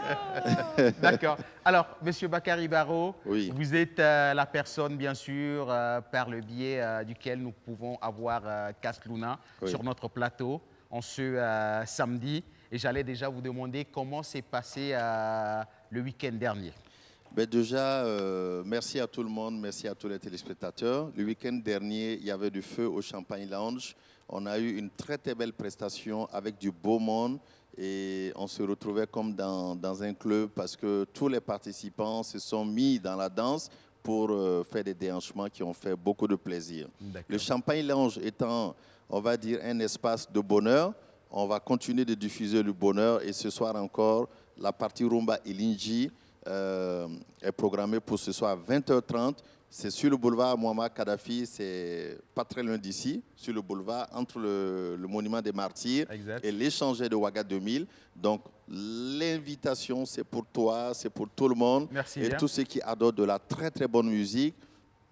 D'accord. Alors, Monsieur Bakary Barrow, oui. Vous êtes la personne, bien sûr, par le biais duquel nous pouvons avoir Cass Luna sur notre plateau en ce samedi. Et j'allais déjà vous demander comment s'est passé le week-end dernier. Ben déjà, merci à tout le monde, merci à tous les téléspectateurs. Le week-end dernier, il y avait du feu au Champagne Lounge. On a eu une très très belle prestation avec du beau monde et on se retrouvait comme dans un club parce que tous les participants se sont mis dans la danse pour faire des déhanchements qui ont fait beaucoup de plaisir. Le Champagne Lounge étant, on va dire, un espace de bonheur, on va continuer de diffuser le bonheur et ce soir encore, la partie Rumba Ilinji est programmée pour ce soir à 20h30. C'est sur le boulevard Muammar Kadhafi, c'est pas très loin d'ici, sur le boulevard entre le monument des martyrs et l'échangeur de Ouaga 2000. Donc l'invitation, c'est pour toi, c'est pour tout le monde. Merci et bien. tous ceux qui adorent de la très très bonne musique.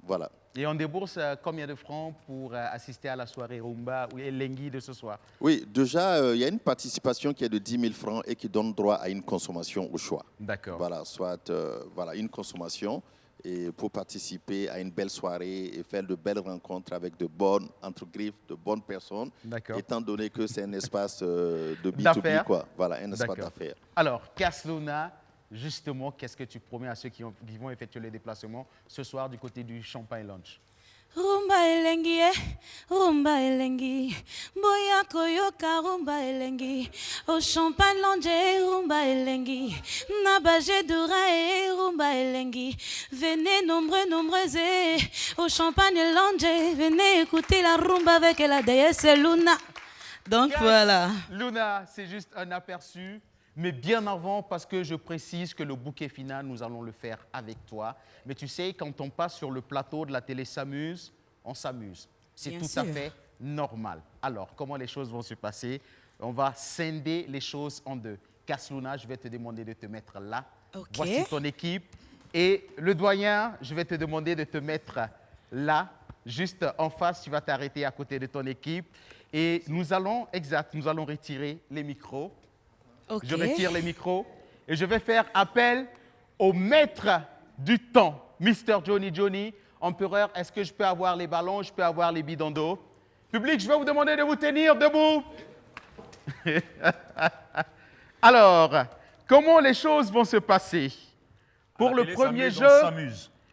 Voilà. Et on débourse combien de francs pour assister à la soirée Rumba ou Elengi de ce soir? Oui, déjà, il y a une participation qui est de 10 000 francs et qui donne droit à une consommation au choix. D'accord. Voilà, soit voilà, une consommation et pour participer à une belle soirée et faire de belles rencontres avec de bonnes, entre griffes, de bonnes personnes. D'accord. Étant donné que c'est un espace de B2B, D'affaires. quoi. Voilà, un espace D'accord. d'affaires. Alors, Cass Luna, justement, qu'est-ce que tu promets à ceux qui vont effectuer les déplacements ce soir du côté du Champagne Lounge? Rumba elengi, rumba elengi, boya koyoka rumba elengi, au Champagne Lounge rumba elengi, nabaje dura rumba elengi, venez nombreux au Champagne Lounge, venez écouter la rumba avec la déesse Luna. Donc Cass voilà. Luna, c'est juste un aperçu, mais bien avant, parce que je précise que le bouquet final, nous allons le faire avec toi. Mais tu sais, quand on passe sur le plateau de la télé s'amuse, on s'amuse. C'est Bien tout sûr. à fait normal. Alors, comment les choses vont se passer? On va scinder les choses en deux. Cass Luna, je vais te demander de te mettre là. Ok. Voici ton équipe. Et le doyen, je vais te demander de te mettre là, juste en face. Tu vas t'arrêter à côté de ton équipe. Et nous allons retirer les micros. Ok. Je retire les micros et je vais faire appel au maître du temps, Mr. Johnny. Empereur, est-ce que je peux avoir les ballons, je peux avoir les bidons d'eau? Public, je vais vous demander de vous tenir debout. Alors, comment les choses vont se passer? Pour le premier jeu,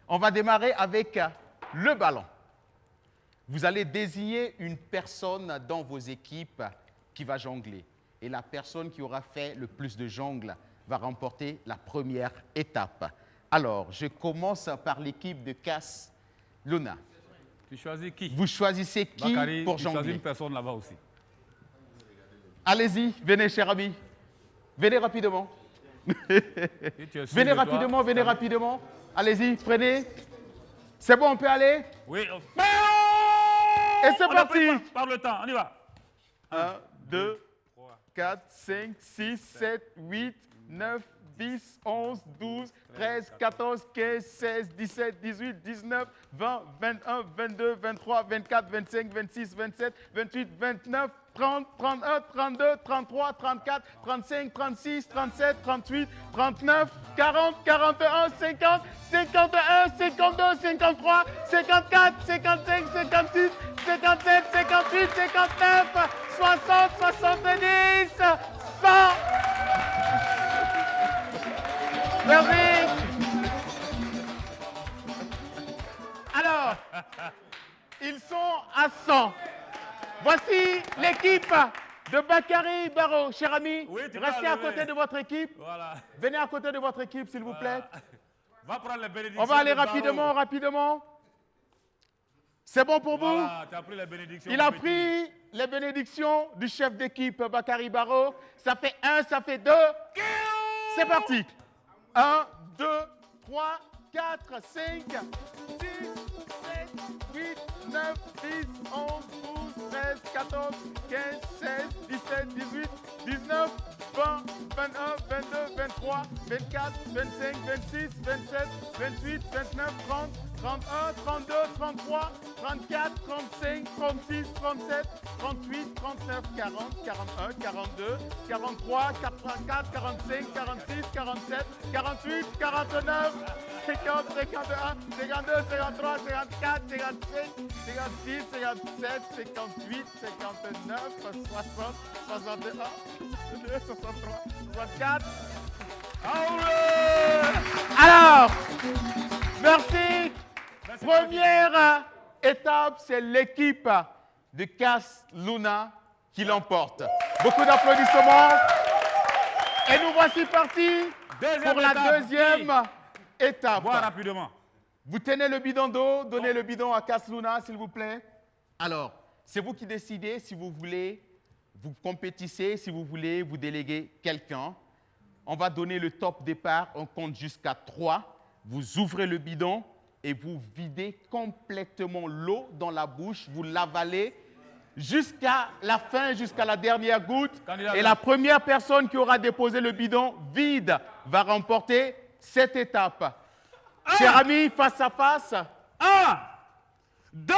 on va démarrer avec le ballon. Vous allez désigner une personne dans vos équipes qui va jongler. Et la personne qui aura fait le plus de jongles va remporter la première étape. Alors, je commence par l'équipe de Cass Luna. Tu choisis qui? Vous choisissez qui Bakary, pour tu choisis jongler? une personne là-bas aussi. Allez-y, venez, cher ami. Venez rapidement. Venez rapidement, venez rapidement. Allez-y, prenez. C'est bon, on peut aller? Oui. Et c'est parti. Par le temps, on y va. 1, 2, 4, 5, 6, 7, 8, 9, 10, 11, 12, 13, 14, 15, 16, 17, 18, 19, 20, 21, 22, 23, 24, 25, 26, 27, 28, 29, 30, 31, 32, 33, 34, 35, 36, 37, 38, 39, 40, 41, 50, 51, 52, 53, 54, 55, 56, 57, 58, 59, 60, 70, 100. Merci. Alors, ils sont à 100. Voici l'équipe de Bakary Barrow. Cher ami, restez à côté de votre équipe. Voilà. Venez à côté de votre équipe, s'il vous plaît. Va prendre les bénédictions. On va aller de Barrow. rapidement, rapidement. C'est bon pour vous? Voilà, tu as pris les bénédictions. Il a mon petit. pris les bénédictions du chef d'équipe, Bakary Barrow. Ça fait 1, ça fait 2. C'est parti. 1, 2, 3, 4, 5, 6, 7, 8, 9, 10, 11, 12, 13, 14, 15, 16, 17, 18, 19, 20, 21, 22, 23, 24, 25, 26, 27, 28, 29, 30, 31, 32, 33, 34, 35, 36, 37, 38, 39, 40, 41, 42, 43, 44, 45, 46, 47, 48, 49, 50, 51, 52, 53, 54, 55, 56, 57, 58, 59, 60, 61, 62, 63, 64. Alors, merci. Première étape, c'est l'équipe de Cass Luna qui l'emporte. Beaucoup d'applaudissements. Et nous voici partis pour la deuxième étape. Bois rapidement. Vous tenez le bidon d'eau, donnez le bidon à Cass Luna, s'il vous plaît. Alors, c'est vous qui décidez si vous voulez, vous compétissez, si vous voulez, vous déléguez quelqu'un. On va donner le top départ, on compte jusqu'à 3. Vous ouvrez le bidon et vous videz complètement l'eau dans la bouche, vous l'avalez jusqu'à la fin, jusqu'à la dernière goutte. Et la première personne qui aura déposé le bidon vide va remporter cette étape. Chers amis, face à face. 1, 2,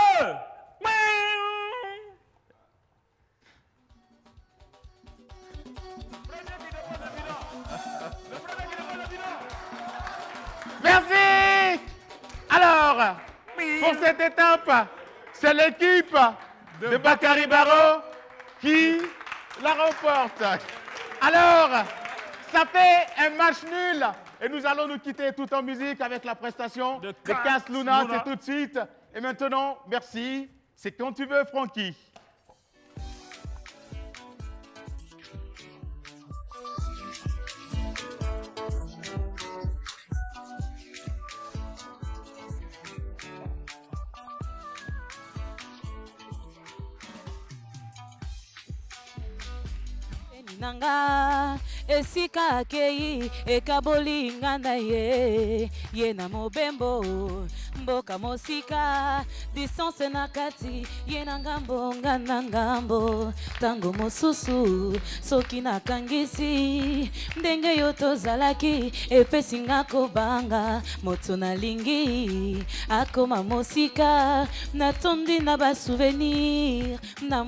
merci. Alors, pour cette étape, c'est l'équipe de Bakary Barrow qui la remporte. Alors, ça fait un match nul. Et nous allons nous quitter tout en musique avec la prestation de Cass Luna. C'est tout de suite. Et maintenant, merci. C'est quand tu veux, Francky. Nanga esika akei ekaboli nga na ye na mobembo mboka mosika distance na kati ye na ngambo nga na ngambo tango mosusu soki nakangisi ndenge yo tozalaki epesi nga kobanga moto nalingi akoma mosika natondi na basouvenir na